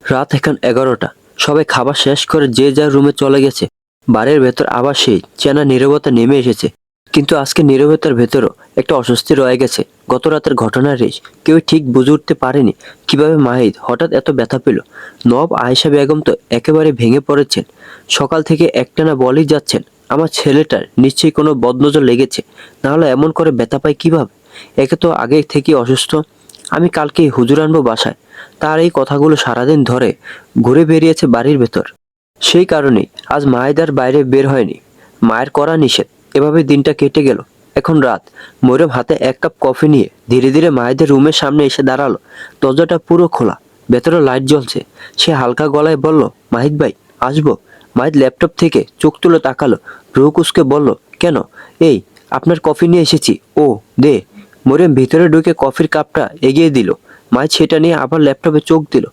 রাত এখন 11টা। সবাই খাবার শেষ করে যে যার রুমে চলে গেছে। বাড়ির ভেতর আবার সেই চেনা নীরবতা নেমে এসেছে। কিন্তু আজকে নীরবতার ভেতরও একটা অস্বস্তি রয়ে গেছে। গত রাতের ঘটনার রেশ কেউ ঠিক বুঝে উঠতে পারেনি কিভাবে মাহিদ হঠাৎ এত ব্যথা পেল। নব আয়েশা বেগম তো একেবারে ভেঙে পড়েছেন। সকাল থেকে একটানা বলেই যাচ্ছেন, আমার ছেলেটার নিশ্চয়ই কোনো বদনজর লেগেছে, নাহলে এমন করে ব্যথা পায় কিভাবে। একে তো আগে থেকেই অসুস্থ। আমি কালকেই হুজুর আনবো বাসায়। তার এই কথাগুলো সারাদিন ধরে ঘুরে বেরিয়েছে বাড়ির ভেতর। সেই কারণেই আজ মাহিদ আর বাইরে বের হয়নি। মায়ের করা নিষেধ। এভাবে দিনটা কেটে গেল। এখন রাত। মরিয়ম হাতে এক কাপ কফি নিয়ে ধীরে ধীরে মাহিদের রুমের সামনে এসে দাঁড়ালো। দরজাটা পুরো খোলা, ভেতরে লাইট জ্বলছে। সে হালকা গলায় বলল, মাহিদ ভাই, আসবো? মাহিদ ল্যাপটপ থেকে চোখ তুলে তাকালো, ভ্রু কুঁচকে বলল, কেন? এই, আপনার কফি নিয়ে এসেছি। ও, দে। মরিয়ম ভিতরে ঢুকে কফির কাপটা এগিয়ে দিল। মাহিদ সেটা নিয়ে আবার ল্যাপটপে চোখ দিল।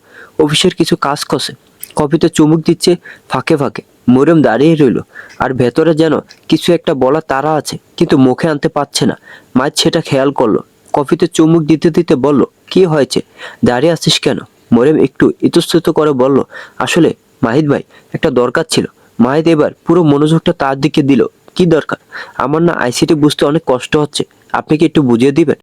অফিসের কিছু কাজ করছে। কফিতে চুমুক দিচ্ছে ফাঁকে ফাঁকে। মরিয়ম দাঁড়িয়ে রইল। আর ভেতরে যেন কিছু একটা বলার তাড়া আছে, কিন্তু মুখে আনতে পারছে না। মাইজ সেটা খেয়াল করলো। কফিতে চুমুক দিতে দিতে বলল, কি হয়েছে? দাঁড়িয়ে আছিস কেন? মরিয়ম একটু ইতস্তত করে বলল, আসলে মাহিদ ভাই, একটা দরকার ছিল। মাহিদ এবার পুরো মনোযোগটা তার দিকে দিল। কি দরকার? আমার না আইসিটি বুঝতে অনেক কষ্ট হচ্ছে, আপনি কি একটু বুঝিয়ে দিবেন?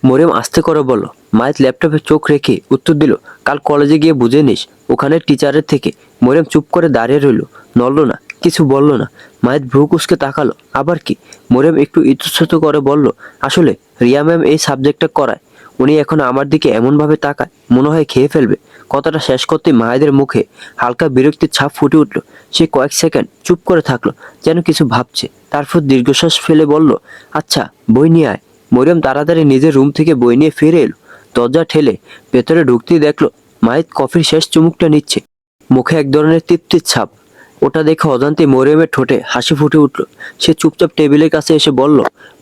মরিয়ম আস্তে করে বলল। মাহিদ ল্যাপটপে চোখ রেখে উত্তর দিল, কাল কলেজে গিয়ে বুঝে নিস ওখানে টিচারের থেকে। মরিয়ম চুপ করে দাঁড়িয়ে রইল, নড়ল না, কিছু বলল না। মাহিদ ভ্রু কুঁচকে তাকালো, আবার কি? মরিয়ম একটু ইতস্তত করে বলল, আসলে রিয়া ম্যাম এই সাবজেক্টটা করায়। উনি এখন আমার দিকে এমনভাবে তাকায়, মনে হয় খেয়ে ফেলবে। কথাটা শেষ করতে মাহিদের মুখে হালকা বিরক্তির ছাপ ফুটে উঠল। সে কয়েক সেকেন্ড চুপ করে থাকলো, যেন কিছু ভাবছে। তারপর দীর্ঘশ্বাস ফেলে বলল, আচ্ছা, বই নিয়ে আয়। মরিয়ম তাড়াতাড়ি নিজের রুম থেকে বই নিয়ে ফিরে এলো। দরজা ঠেলে ভেতরে ঢুকতেই দেখলো মাহিদ কফির শেষ চুমুকটা নিচ্ছে। মুখে এক ধরনের তৃপ্তির ছাপ। ওটা দেখে অজান্তে মরিয়মের ঠোঁটে হাসি ফুটে উঠল। সে চুপচাপ টেবিলের কাছে এসে বলল,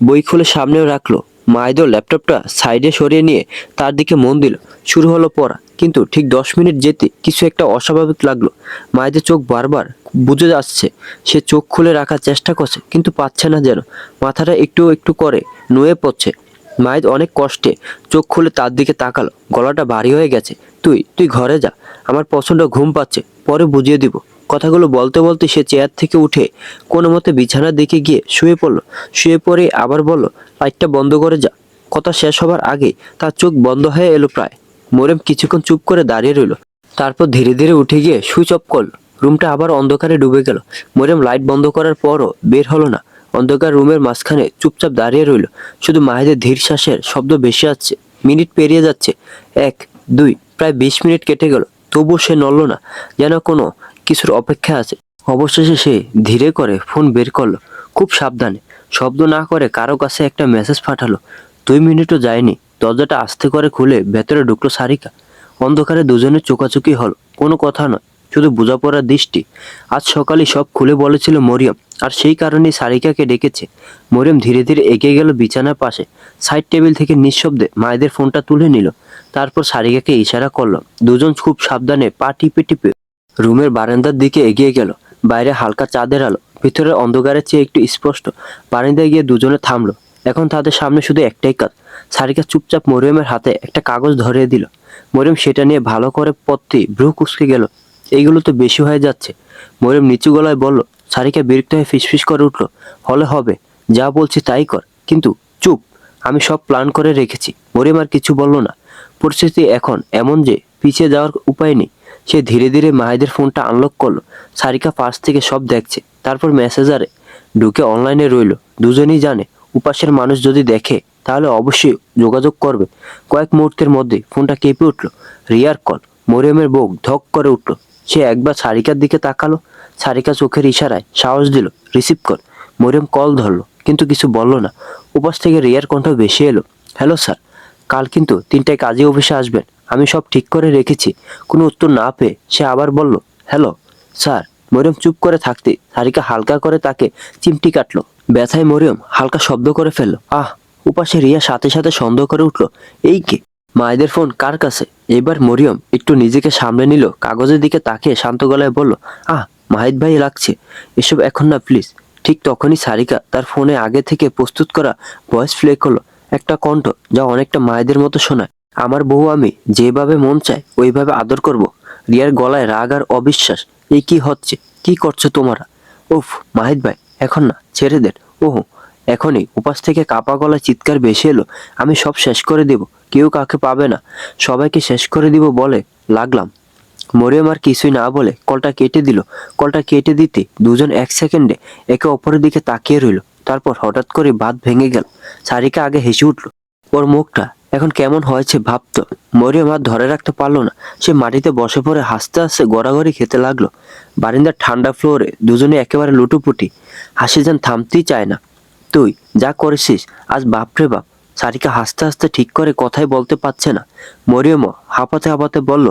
বই খুলে সামনেও রাখলো। মাহিদও ল্যাপটপটা সাইডে সরিয়ে নিয়ে তার দিকে মন দিল। শুরু হলো পড়া, কিন্তু ঠিক 10 মিনিট যেতে কিছু একটা অস্বাভাবিক লাগলো। মাহিদের চোখ বারবার বুজে যাচ্ছে। সে চোখ খুলে রাখার চেষ্টা করছে, কিন্তু পাচ্ছে না যেন। মাথাটা একটু একটু করে নুয়ে পড়ছে। মাহিদ অনেক কষ্টে চোখ খুলে তার দিকে তাকালো। গলাটা ভারী হয়ে গেছে। তুই তুই ঘরে যা, আমার প্রচন্ড ঘুম পাচ্ছে, পরে বুঝিয়ে দিব। কথাগুলো বলতে বলতে সে চেয়ার থেকে উঠে কোনো মতে বিছানার দিকে গিয়ে শুয়ে পড়ল। শুয়ে পড়ে আবার বলল, লাইটটা বন্ধ করে যা। কথা শেষ হবার আগে তার চোখ বন্ধ হয়ে এলো প্রায়। মরিয়ম কিছুক্ষণ চুপ করে দাঁড়িয়ে রইল। তারপর ধীরে ধীরে উঠে গিয়ে সুইচ অফ করলো। রুমটা আবার অন্ধকারে ডুবে গেল। মরিয়ম লাইট বন্ধ করার পরও বের হলো না। অন্ধকার রুমের মাঝখানে চুপচাপ দাঁড়িয়ে রইল। শুধু মাহিদের ধীর শ্বাসের শব্দ ভেসে আসছে। মিনিট পেরিয়ে যাচ্ছে। 1, 2, প্রায় 20 মিনিট কেটে গেল। তবুও সে নড়ল না, যেন কোনো কিছুর অপেক্ষা আছে। অবশেষে সে ধীরে করে ফোন বের করলো, খুব সাবধানে। শব্দ না করে কারো কাছে একটা মেসেজ পাঠালো। 2 মিনিটও যায়নি, দরজাটা আস্তে করে খুলে ভেতরে ঢুকলো সারিকা। অন্ধকারে দুজনের চোখাচোখি হলো। কোনো কথা নয়, শুধু বোঝাপড়ার দৃষ্টি। আজ সকালে সব খুলে বলেছিল মরিয়ম, আর সেই কারণেই সারিকাকে ডেকেছে। মরিয়ম ধীরে ধীরে এগিয়ে গেল বিছানার পাশে। সাইড টেবিল থেকে নিঃশব্দে মায়েদের ফোনটা তুলে নিল। তারপর সারিকাকে ইশারা করলো। দুজন খুব সাবধানে পা টিপে টিপে রুমের বারান্দার দিকে এগিয়ে গেল। বাইরে হালকা চাঁদের আলো, ভিতরের অন্ধকারের চেয়ে একটু স্পষ্ট। বারান্দায় গিয়ে দুজনে থামলো। এখন তাদের সামনে শুধু একটাই কাজ। সারিকা চুপচাপ মরিয়মের হাতে একটা কাগজ ধরিয়ে দিল। মরিয়ম সেটা নিয়ে ভালো করে পড়তেই ভ্রু কুঁচকে গেল। এইগুলো তো বেশি হয়ে যাচ্ছে। মরিয়ম নিচু গলায় বলল। সারিকা বিরক্ত হয়ে ফিসফিস করে উঠল, হলে হবে, যা বলছি তাই কর। কিন্তু চুপ, আমি সব প্ল্যান করে রেখেছি। মরিয়ম আর কিছু বলল না। পরিস্থিতি এখন এমন যে পিছিয়ে যাওয়ার উপায় নেই। সে ধীরে ধীরে মাহিদের ফোনটা আনলক করলো। সারিকা পাশ থেকে সব দেখছে। তারপর মেসেজারে ঢুকে অনলাইনে রইল। দুজনেই জানে উপাসের মানুষ যদি দেখে তাহলে অবশ্যই যোগাযোগ করবে। কয়েক মুহূর্তের মধ্যে ফোনটা কেঁপে উঠল। রিয়ার কল। মরিয়মের বুক ধক করে উঠল। সে একবার সারিকার দিকে তাকালো। সারিকা চোখের ইশারায় সাহস দিল, রিসিভ কর। মরিয়ম কল ধরলো, কিন্তু কিছু বলল না। উপাস থেকে রিয়ার কণ্ঠ ভেসে এলো, হ্যালো স্যার, কাল কিন্তু 3টায় কাজী অফিসে আসবেন। আমি সব ঠিক করে রেখেছি। কোনো উত্তর না পেয়ে সে আবার বলল, হ্যালো স্যার। মরিয়ম চুপ করে থাকতে সারিকা হালকা করে তাকে চিমটি কাটলো। ব্যথায় মরিয়ম হালকা শব্দ করে ফেলল, আহ। উপাসে রিয়া সাথে সাথে সন্দেহ করে উঠল, এই কে? মায়েদের ফোন কার কাছে? এবার মরিয়ম একটু নিজেকে সামলে নিল। কাগজের দিকে তাকিয়ে শান্ত গলায় বলল, আহ, মাহিদ ভাই লাগছে। এসব এখন না প্লিজ। ঠিক তখনই সারিকা তার ফোনে আগে থেকে প্রস্তুত করা ভয়েস প্লে করলো। একটা কণ্ঠ যা অনেকটা মায়েদের মতো শোনায়। আমার বউ আমি যেভাবে মন চায় ওইভাবে আদর করব। রিয়ার গলায় রাগ আর অবিশ্বাস। এই কি হচ্ছে? কি করছো তোমরা? উফ মাহিদ ভাই, এখন না, ছেড়ে দেন। ওহো, এখনই উপাস থেকে কাপা গলায় চিৎকার ভেসে এলো। আমি সব শেষ করে দেব, কেউ কাউকে পাবে না, সবাইকে শেষ করে দিব বলে লাগলাম। মরিয়ম আর কিছুই না বলে কলটা কেটে দিল। কলটা কেটে দিতে দুজন এক সেকেন্ডে একে অপরের দিকে তাকিয়ে রইল। তারপর হঠাৎ করে বাঁধ ভেঙে গেল। সারিকা আগে হেসে উঠল। ওর মুখটা এখন কেমন হয়েছে ভাবতো। মরিয়ম আর ধরে রাখতে পারলো না। সে মাটিতে বসে পড়ে হাসতে হাসতে গড়াগড়ি খেতে লাগলো। বারিন্দার ঠান্ডা ফ্লোরে দুজনে একেবারে লুটোপুটি। হাসি যেন থামতেই চায় না। তুই যা করেছিস আজ, বাপরে বাপ। সারিকা হাসতে হাসতে ঠিক করে কথাই বলতে পারছে না। মরিয়মও হাঁপাতে হাঁপাতে বলল,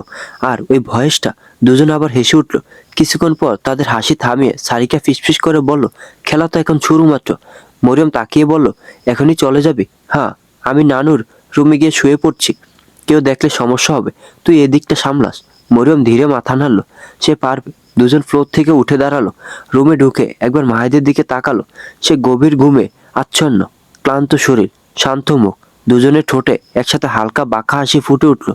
আর ওই ভয়েসটা। দুজনে আবার হেসে উঠল। কিছুক্ষণ পর তাদের হাসি থামিয়ে সারিকা ফিসফিস করে বলল, খেলা তো এখন শুরু মাত্র। মরিয়ম তাকিয়ে বলল, এখনই চলে যাবি? হ্যাঁ, আমি নানুর রুমে গিয়ে শুয়ে পড়ছি, কেউ দেখলে সমস্যা হবে, তুই এদিকটা সামলাস। মরিয়ম ধীরে মাথা নাড়ল। সে পারবে। দুজন ফ্লোর থেকে উঠে দাঁড়ালো। রুমে ঢুকে একবার মাহিদের দিকে তাকালো। সে গভীর ঘুমে আচ্ছন্ন, ক্লান্ত শরীর, শান্ত মুখ। দুজনের ঠোঁটে একসাথে হালকা বাঁকা হাসি ফুটে উঠল।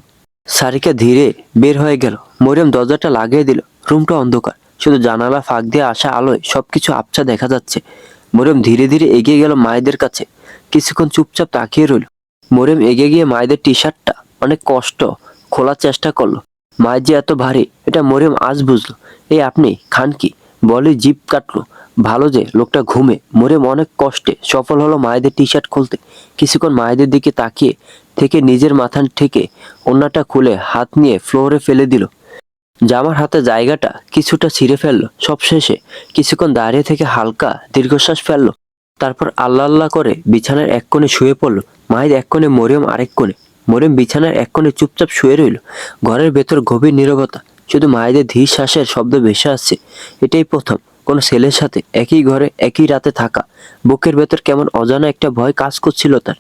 সারিকা ধীরে বের হয়ে গেল। মরিয়ম দরজাটা লাগিয়ে দিল। রুমটা অন্ধকার, শুধু জানালা ফাঁক দিয়ে আসা আলোয় সবকিছু আবছা দেখা যাচ্ছে। মরিয়ম ধীরে ধীরে এগিয়ে গেল মায়েদের কাছে। কিছুক্ষণ চুপচাপ তাকিয়ে রইল। মরিয়ম এগিয়ে গিয়ে মায়েদের টি শার্টটা অনেক কষ্ট খোলার চেষ্টা করলো। মায়ের যে এত ভারী, এটা মরিয়ম আজ বুঝলো। এই আপনি খান কি? বলে জিভ কাটলো। ভালো যে লোকটা ঘুমে। মরিয়ম অনেক কষ্টে সফল হলো মায়েদের টি শার্ট খুলতে। কিছুক্ষণ মায়েদের দিকে তাকিয়ে থেকে নিজের মাথা থেকে ওড়নাটা খুলে হাত নিয়ে ফ্লোরে ফেলে দিল। জামার হাতে জায়গাটা কিছুটা ছিঁড়ে ফেললো। সবশেষে কিছুক্ষণ দাঁড়িয়ে থেকে হালকা দীর্ঘশ্বাস ফেললো। তারপর আল্লাহ আল্লাহ করে বিছানার এক কোণে শুয়ে পড়লো। মাহিদ এক কোণে, মরিয়ম আরেক কোণে। মরিয়ম বিছানার এক কোণে চুপচাপ শুয়ে রইল। ঘরের ভেতর গভীর নীরবতা। শুধু মাহিদের ধীর শ্বাসের শব্দ ভেসে আসছে। এটাই প্রথম কোনো ছেলের সাথে একই ঘরে একই রাতে থাকা। বুকের ভেতর কেমন অজানা একটা ভয় কাজ করছিল তার।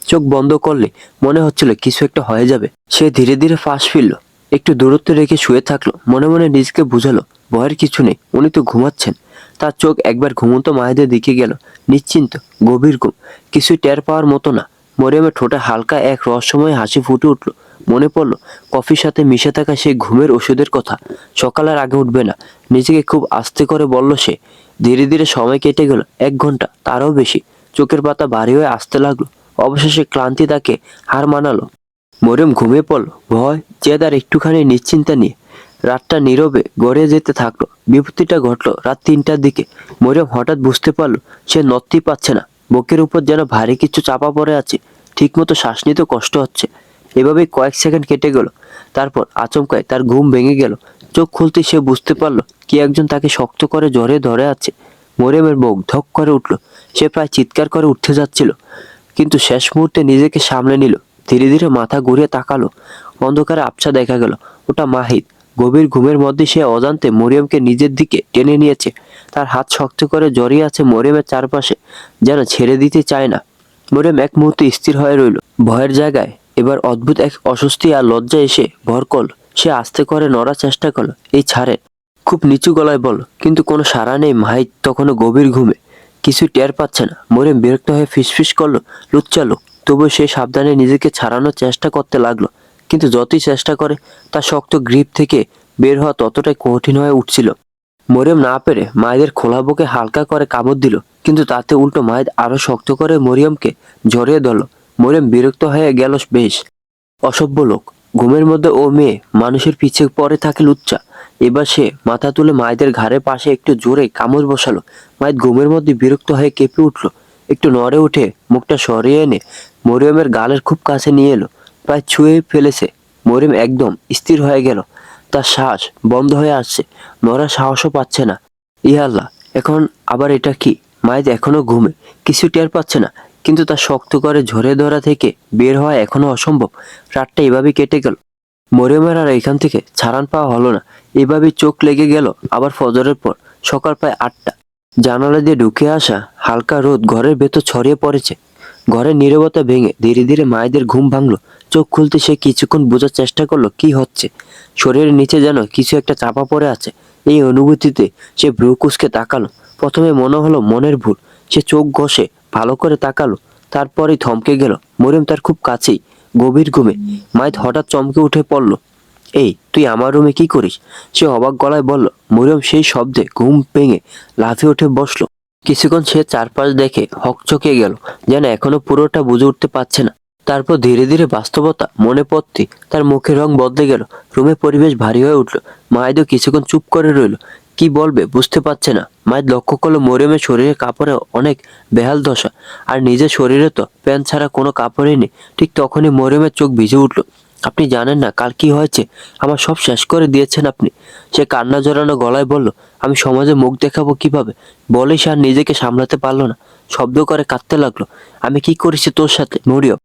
চোখ বন্ধ করলে মনে হচ্ছিল কিছু একটা হয়ে যাবে। সে ধীরে ধীরে ফাঁস ফিরল। একটু দূরত্ব রেখে শুয়ে থাকলো। মনে মনে নিজেকে বুঝালো, ভয়ের কিছু নেই, উনি তো ঘুমাচ্ছেন। তার চোখ একবার ঘুমন্ত মাহিদের দিকে গেল। নিশ্চিন্ত, গভীর ঘুম, কিছু টের পাওয়ার মতো না। মরিয়মের ঠোঁটে হালকা এক রহস্যময় হাসি ফুটে উঠল। মনে পড়ল কফির সাথে মিশে থাকা সেই ঘুমের ওষুধের কথা। সকালের আগে উঠবে না, নিজেকে খুব আস্তে করে বলল সে। ধীরে ধীরে সময় কেটে গেল। 1 ঘন্টা, তারও বেশি। চোখের পাতা ভারী হয়ে আসতে লাগলো। অবশেষে ক্লান্তি তাকে হার মানালো। মরিয়ম ঘুমিয়ে পড়ল, ভয়, জেদ আর একটুখানি নিশ্চিন্তা নিয়ে। রাতটা নীরবে গড়িয়ে যেতে থাকলো। বিপত্তিটা ঘটলো রাত 3টার দিকে। মরিয়ম হঠাৎ বুঝতে পারলো সে নড়তেই পারছে না। বুকের উপর যেন ভারী কিছু চাপা পড়ে আছে। ঠিকমতো শ্বাস নিতে কষ্ট হচ্ছে। এভাবেই কয়েক সেকেন্ড কেটে গেল। তারপর আচমকায় তার ঘুম ভেঙে গেল। চোখ খুলতে সে বুঝতে পারলো কি একজন তাকে শক্ত করে জড়িয়ে ধরে আছে। মরিয়মের বুক ধক করে উঠল। সে প্রায় চিৎকার করে উঠতে যাচ্ছিল, কিন্তু শেষ মুহূর্তে নিজেকে সামলে নিল। ধীরে ধীরে মাথা ঘুরিয়ে তাকালো। অন্ধকারে আবছা দেখা গেল ওটা মাহিদ। গভীর ঘুমের মধ্যে সে অজান্তে মরিয়মকে নিজের দিকে টেনে নিয়েছে। তার হাত শক্ত করে জড়িয়ে আছে মরিয়মের চারপাশে, যেন ছেড়ে দিতে চায় না। মরিয়ম এক মুহূর্তে স্থির হয়ে রইল। ভয়ের জায়গায় এবার অদ্ভুত এক অস্বস্তি আর লজ্জা এসে ভর করল। সে আস্তে করে নড়ার চেষ্টা করলো। এই ছাড়ে, খুব নিচু গলায় বলল, কিন্তু কোনো সাড়া নেই। মাহিদ তখনও গভীর ঘুমে, কিছু টের পাচ্ছে না। মরিয়ম বিরক্ত হয়ে ফিসফিস করলো, লুচ্চা লোক। তবুও সে সাবধানে নিজেকে ছাড়ানোর চেষ্টা করতে লাগলো। কিন্তু যতই চেষ্টা করে, তার শক্ত গ্রিপ থেকে বের হওয়া ততটাই কঠিন হয়ে উঠছিল। মরিয়ম না পেরে মায়েদের খোলা বুকে হালকা করে কামড় দিল, কিন্তু তাতে উল্টো মায়েদ আরো শক্ত করে মরিয়মকে জড়িয়ে ধরল। মরিয়ম বিরক্ত হয়ে গেল বেশ। অসভ্য লোক। ঘুমের মধ্যে ও মেয়ে মানুষের পিছে পড়ে থাকে লুচ্চা। এবার সে মাথা তুলে মায়েদের ঘাড়ের পাশে একটু জোরে কামড় বসালো। মায়েদ ঘুমের মধ্যে বিরক্ত হয়ে কেঁপে উঠল। একটু নড়ে উঠে মুখটা সরিয়ে এনে মরিয়মের গালের খুব কাছে নিয়ে এলো। প্রায় ছুঁয়ে ফেলেছে। মরিয়ম একদম স্থির হয়ে গেল। তার শ্বাস বন্ধ হয়ে আসছে। নড়ার সাহসও পাচ্ছে না। ইয়া আল্লাহ, এখন আবার এটা কি? মায়েদ এখনো ঘুমে, কিছু টের পাচ্ছে না, কিন্তু তার শক্ত করে ঝরে ধরা থেকে বের হওয়া এখনো অসম্ভব। রাতটা এভাবেই কেটে গেল। মরিয়মের আর এখান থেকে ছাড়ান পাওয়া হলো না। এভাবেই চোখ লেগে গেল আবার ফজরের পর। সকাল প্রায় 8টা। জানালা দিয়ে ঢুকে আসা হালকা রোদ ঘরের ভেতর ছড়িয়ে পড়েছে। ঘরের নীরবতা ভেঙে ধীরে ধীরে মায়েদের ঘুম ভাঙলো। চোখ খুলতে সে কিছুক্ষণ বোঝার চেষ্টা করলো কি হচ্ছে। শরীরের নিচে যেন কিছু একটা চাপা পড়ে আছে। এই অনুভূতিতে সে ভ্রু কুঁচকে তাকালো। প্রথমে মনে হলো মনের ভুল। সে চোখ ঘষে ভালো করে তাকালো। তারপরেই থমকে গেল। মরিয়ম তার খুব কাছেই, গভীর ঘুমে। মায়েদ হঠাৎ চমকে উঠে পড়ল। এই তুই আমার রুমে কি করিস? সে অবাক গলায় বলল। মরিয়ম সেই শব্দে ঘুম ভেঙে লাফিয়ে উঠে বসলো। কিছুক্ষণ সে চারপাশ দেখে হকচকে গেল, যেন এখনো পুরোটা বুঝে উঠতে পারছে না। তারপর ধীরে ধীরে বাস্তবতা মনে পড়তে তার মুখের রং বদলে গেল। রুমের পরিবেশ ভারী হয়ে উঠল। মাহিদও কিছুক্ষণ চুপ করে রইল, কি বলবে বুঝতে পারছে না। মাহিদ লক্ষ্য করলো মরিয়মের শরীরে কাপড়ে অনেক বেহাল দশা, আর নিজের শরীরে তো প্যান্ট ছাড়া কোনো কাপড়ই নেই। ঠিক তখনই মরিয়মের চোখ ভিজে উঠল। আপনি জানেন না কাল কি হয়েছে? আমার সব শেষ করে দিয়েছেন আপনি। সে কান্না জড়ানো গলায় বলল। আমি সমাজে মুখ দেখাবো কিভাবে? বলে সে আর নিজেকে সামলাতে পারলো না, শব্দ করে কাঁদতে লাগলো। আমি কি করেছি তোর সাথে মরিয়ম?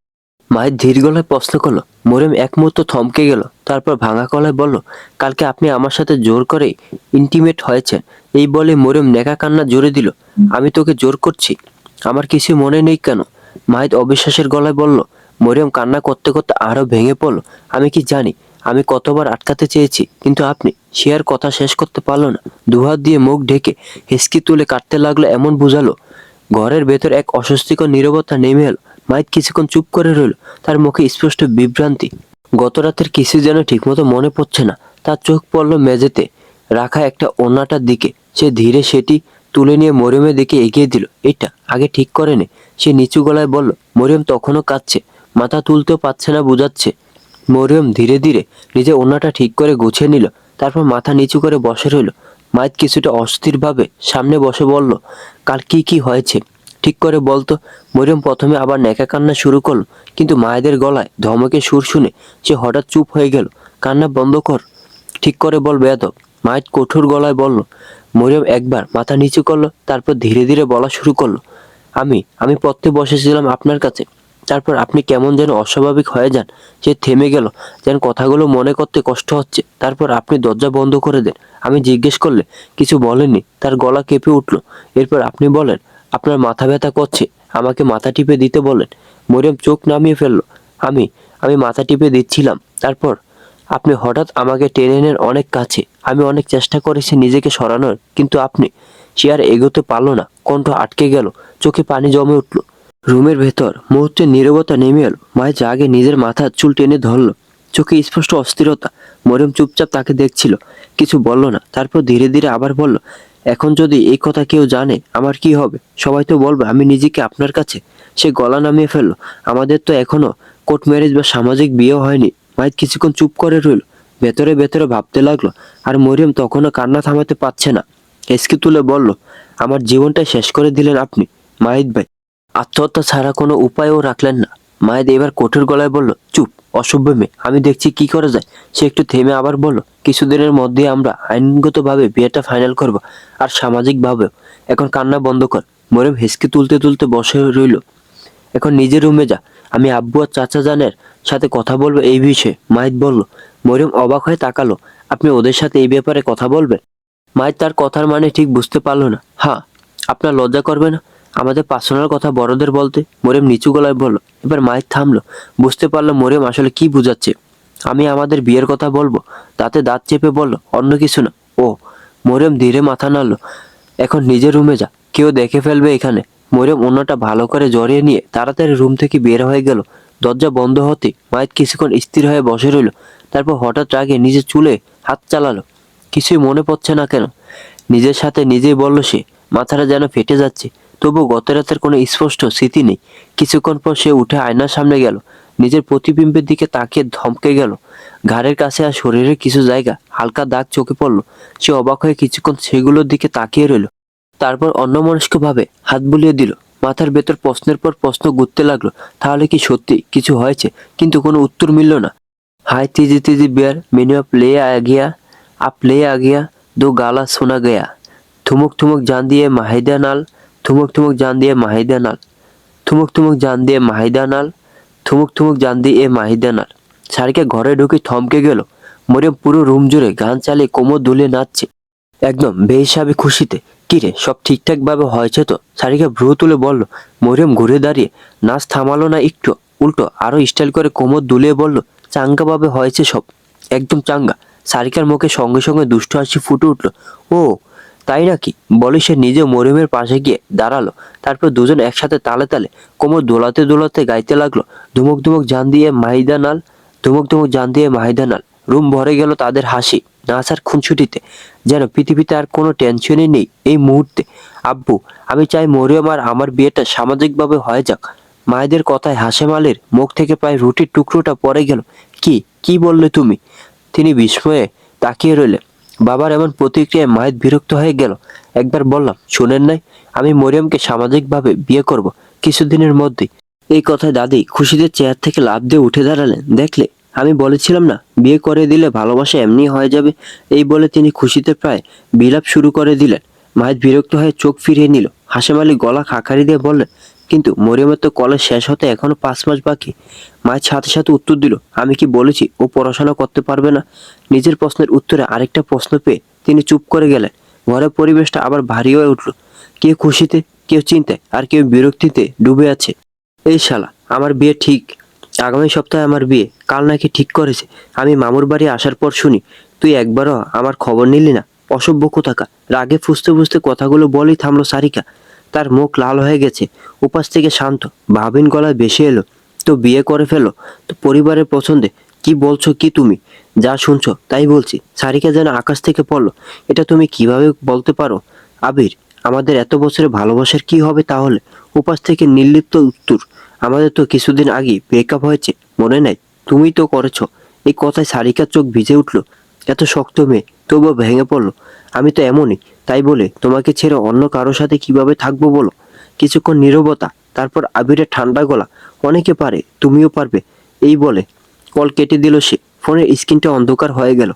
মায়ের ধীর গলায় প্রশ্ন করলো। মরিয়ম এক মুহূর্ত থমকে গেল, তারপর ভাঙা গলায় বলল, কালকে আপনি আমার সাথে জোর করে ইন্টিমেট হয়েছেন। এই বলে মরিয়ম নেকা কান্না জোরে দিল। আমি তোকে জোর করছি? আমার কিছু মনে নেই কেন? মাহিদ অবিশ্বাসের গলায় বলল। মরিয়ম কান্না করতে করতে আরো ভেঙে পড়ল। আমি কি জানি আমি কতবার আটকাতে চেয়েছি, কিন্তু আপনি। সে আর কথা শেষ করতে পারলো না। দুহাত দিয়ে মুখ ঢেকে হিসকি তুলে কাটতে লাগলো, এমন বুঝালো। ঘরের ভেতর এক অস্বস্তিকর নীরবতা নেমে এলো। মাইক কিছুক্ষণ চুপ করে রইল, তার মুখে স্পষ্ট বিভ্রান্তি। গত রাতের কিছু যেন ঠিকমতো মনে পড়ছে না। তার চোখ পড়ল মেঝেতে রাখা একটা ওড়নাটার দিকে। সে ধীরে সেটি তুলে নিয়ে মরিয়মের দিকে এগিয়ে দিল। এটা আগে ঠিক করে নে, সে নিচু গলায় বলল। মরিয়ম তখনও কাঁদছে, মাথা তুলতেও পারছে না বুঝাচ্ছে। মরিয়ম ধীরে ধীরে নিজের ওড়নাটা ঠিক করে গুছিয়ে নিল, তারপর মাথা নিচু করে বসে রইল। মাইক কিছুটা অস্থিরভাবে সামনে বসে বলল, কাল কি কি হয়েছে ঠিক করে বলতো। মরিয়ম প্রথমে আবার নেকা কান্না শুরু করলো, কিন্তু মায়েদের গলায় ধমকে সুর শুনে সে হঠাৎ চুপ হয়ে গেল। কান্না বন্ধ কর, ঠিক করে বল বেয়াদব, মায়ের কঠোর গলায় বলল। মরিয়ম একবার মাথা নিচু করলো, তারপর ধীরে ধীরে বলা শুরু করলো। আমি পড়তে বসেছিলাম আপনার কাছে, তারপর আপনি কেমন যেন অস্বাভাবিক হয়ে যান। সে থেমে গেল, যেন কথাগুলো মনে করতে কষ্ট হচ্ছে। তারপর আপনি দরজা বন্ধ করে দেন। আমি জিজ্ঞেস করলে কিছু বলেননি। তার গলা কেঁপে উঠল। এরপর আপনি বলেন আপনার মাথা ব্যথা করছে, আমাকে মাথা টিপে দিতে বলেন। মরিয়ম চোখ নামিয়ে ফেলল। আমি আমি মাথা টিপে দিচ্ছিলাম, তারপর আপনি হঠাৎ আমাকে টেনে নেন অনেক কাছে। আমি অনেক চেষ্টা করেছি নিজেকে সরানোর, কিন্তু আপনি। সে আর এগোতে পারল না, কণ্ঠ আটকে গেল, চোখে পানি জমে উঠল। রুমের ভেতর মুহূর্তে নীরবতা নেমে এলো। মায়ের আগে নিজের মাথার চুল টেনে ধরল, চোখে স্পষ্ট অস্থিরতা। মরিয়ম চুপচাপ তাকে দেখছিল, কিছু বলল না। তারপর ধীরে ধীরে আবার বলল, এখন যদি এই কথা কেউ জানে আমার কি হবে? সবাই তো বলবে আমি নিজেকে আপনার কাছে। সে গলা নামিয়ে ফেলল। আমাদের তো এখনো কোর্ট ম্যারেজ বা সামাজিক বিয়ে হয়নি। মায়ের কিছুক্ষণ চুপ করে রইল, ভেতরে ভেতরে ভাবতে লাগলো। আর মরিয়ম তখনও কান্না থামাতে পারছে না। এসকে তুলে বলল, আমার জীবনটা শেষ করে দিলেন আপনি মাহিদ ভাই। আত্মহত্যা ছাড়া কোনো উপায়ও রাখলেন না। মায়েদ এবার কঠোর গলায় বলল, চুপ অসভ্য মেয়ে, আমি দেখছি কি করা যায়। সে একটু থেমে আবার বলল, কিছুদিনের মধ্যে আমরা আইনগতভাবে বিয়েটা ফাইনাল করব, আর সামাজিকভাবেও। এখন কান্না বন্ধ কর। মরিয়ম হেসকে তুলতে তুলতে বসে রইল। এখন নিজের রুমে যা, আমি আব্বু আর চাচা জানের সাথে কথা বলবো এই বিষয়ে, মাহিদ বলল। মরিয়ম অবাক হয়ে তাকালো। আপনি ওদের সাথে এই ব্যাপারে কথা বলবেন? মাহিদ তার কথার মানে ঠিক বুঝতে পারলো না। হ্যাঁ। আপনার লজ্জা করবে না আমাদের পার্সোনাল কথা বড়দের বলতে? মরিয়ম নিচু গলায় বলল। এবার মাহিদ থামলো, বুঝতে পারলো মরিয়ম আসলে কি বুঝাচ্ছে। আমি আমাদের বিয়ের কথা বলবো। তাতে দাঁত চেপে বলল, অন্য কিছু না। ও। মরিয়ম ধীরে মাথা নাড়ল। এখন নিজের রুমে যা, কেউ দেখে ফেলবে এখানে। মরিয়ম অন্যটা ভালো করে জড়িয়ে নিয়ে তাড়াতাড়ি রুম থেকে বের হয়ে গেল। দরজা বন্ধ হতে মাহিদ কিছুক্ষণ স্থির হয়ে বসে রইল, তারপর হঠাৎ রাগে নিজের চুলে হাত চালালো। কিছুই মনে পড়ছে না কেন, নিজের সাথে নিজেই বলল সে। মাথাটা যেন ফেটে যাচ্ছে, তবু গত রাতের কোনো স্পষ্ট স্মৃতি নেই। কিছুক্ষণ পর সে উঠে আয়নার সামনে গেল, নিজের প্রতিবিম্বের দিকে তাকিয়ে ধমকে গেল। ঘাড়ের কাছে আর শরীরের কিছু জায়গা হালকা দাগ চোখে পড়ল। সে অবাক হয়ে কিছুক্ষণ সেগুলোর দিকে তাকিয়ে রইল, তারপর অন্যমনস্কভাবে হাত বুলিয়ে দিল। মাথার ভেতর প্রশ্নের পর প্রশ্ন ঘুরতে লাগলো। তাহলে কি সত্যি কিছু হয়েছে? কিন্তু কোনো উত্তর মিলল না। हाय तीजी तीजी बियर मेन्यू आप ले आ गया दो गाला सुना गया थुमुक थुमुक जान दिए माहिदा नाल थुमुक थुमुक जान दिए माहिदा नाल थुमुक थुमुक जान दिए माहिदा नाल थुमुक थुमुक जान दिए माहिदा नाल। সারিকা ঘরে ঢুকে থমকে গেল। মরিয়ম পুরো রুম জুড়ে গান চালিয়ে কোমর দুলে নাচছে, একদম বেহিসাবি খুশিতে। কিরে সব ঠিকঠাক ভাবে হয়েছে তো? সারিকা ভ্রু তুলে বলল। মরিয়ম ঘুরে দাঁড়িয়ে নাচ থামালো না একটু, উল্টো আরো স্টাইল করে কোমর দুলিয়ে বলল, চাঙ্গা ভাবে হয়েছে সব, একদম চাঙ্গা। সারিকার মুখে সঙ্গে সঙ্গে দুষ্ট হাসি ফুটে উঠল। ও তাই নাকি? বলে সে নিজে মরিয়মের পাশে গিয়ে দাঁড়ালো। তারপর দুজন একসাথে তালে তালে কোমর দোলাতে দোলাতে গাইতে লাগলো, ধুমুক ধুমুক জান দিয়ে মাহিদা নাল ধুমুক ধুমুক জান দিয়ে মাহিদা নাল। রুম ভরে গেল তাদের হাসি, নাচ আর খুনসুটিতে। যেন পৃথিবীতে আর কোনো টেনশনই নেই এই মুহূর্তে। আব্বু, আমি চাই মরিয়ম আর আমার বিয়েটা সামাজিকভাবে হয়ে যাক। মায়েদের কথায় হাশেম আলীর মুখ থেকে প্রায় রুটির টুকরোটা পড়ে গেল। কি কি বললে তুমি? তিনি বিস্ময়ে তাকিয়ে রইলেন। বাবার এমন প্রতিক্রিয়ায় মায়ের বিরক্ত হয়ে গেল। একবার বললাম, শুনেন নাই? আমি মরিয়মকে সামাজিকভাবে বিয়ে করব কিছুদিনের মধ্যেই। এই কথায় দাদি খুশিতে চেয়ার থেকে লাফ দিয়ে উঠে দাঁড়ালেন। দেখলে, আমি বলেছিলাম না, বিয়ে করে দিলে ভালোবাসা এমনি হয়ে যাবে। এই বলে তিনি খুশিতে প্রায় বিলাপ শুরু করে দিলেন। মায়ের বিরক্ত হয়ে চোখ ফিরিয়ে নিল। হাশেম আলী গলা খাকারি দিয়ে বললেন, কিন্তু মরিয়মের তো কলেজ শেষ হতে এখনো 5 মাস বাকি। মায়ের সাথে সাথে উত্তর দিল, আমি কি বলেছি ও পড়াশোনা করতে পারবে না? নিজের প্রশ্নের উত্তরে আরেকটা প্রশ্ন পেয়ে তিনি চুপ করে গেলেন। ঘরের পরিবেশটা আবার ভারী হয়ে উঠল। কেউ খুশিতে, কেউ চিন্তায়, আর কেউ বিরক্তিতে ডুবে আছে। এই শালা, আমার বিয়ে ঠিক, আগামী সপ্তাহে আমার বিয়ে, কাল নাকি ঠিক করেছে। আমি মামুর বাড়ি আসার পর শুনি তুই একবারও আমার খবর নিলি না। অসভ্য কোথাকার। রাগে ফুসতে ফুসতে কথাগুলো বলেই থামলো সারিকা। তার মুখ লাল হয়ে গেছে। উপাস থেকে শান্ত ভাবিন গলায় ভেসে এলো, তো বিয়ে করে ফেলো তো পরিবারের পছন্দে। কি বলছো কি তুমি? যা শুনছো তাই বলছি। সারিকা যেন আকাশ থেকে পড়লো। এটা তুমি কিভাবে বলতে পারো আবির? আমাদের এত বছরের ভালোবাসার কি হবে তাহলে? উপাস থেকে নির্লিপ্ত উত্তর, আমাদের তো কিছুদিন আগেই ব্রেকআপ হয়েছে, মনে নাই? তুমিই তো করেছো। এই কথায় সারিকার চোখ ভিজে উঠলো। এত শক্ত মেয়ে তবুও ভেঙে পড়লো। আমি তো এমনই, তাই বলে তোমাকে ছেড়ে অন্য কারোর সাথে কিভাবে থাকবো বলো? কিছুক্ষণ নীরবতা, তারপর আবিরের ঠান্ডা গলা, অনেকে পারে, তুমিও পারবে। এই বলে কল কেটে দিল সে। ফোনের স্ক্রিনটা অন্ধকার হয়ে গেল।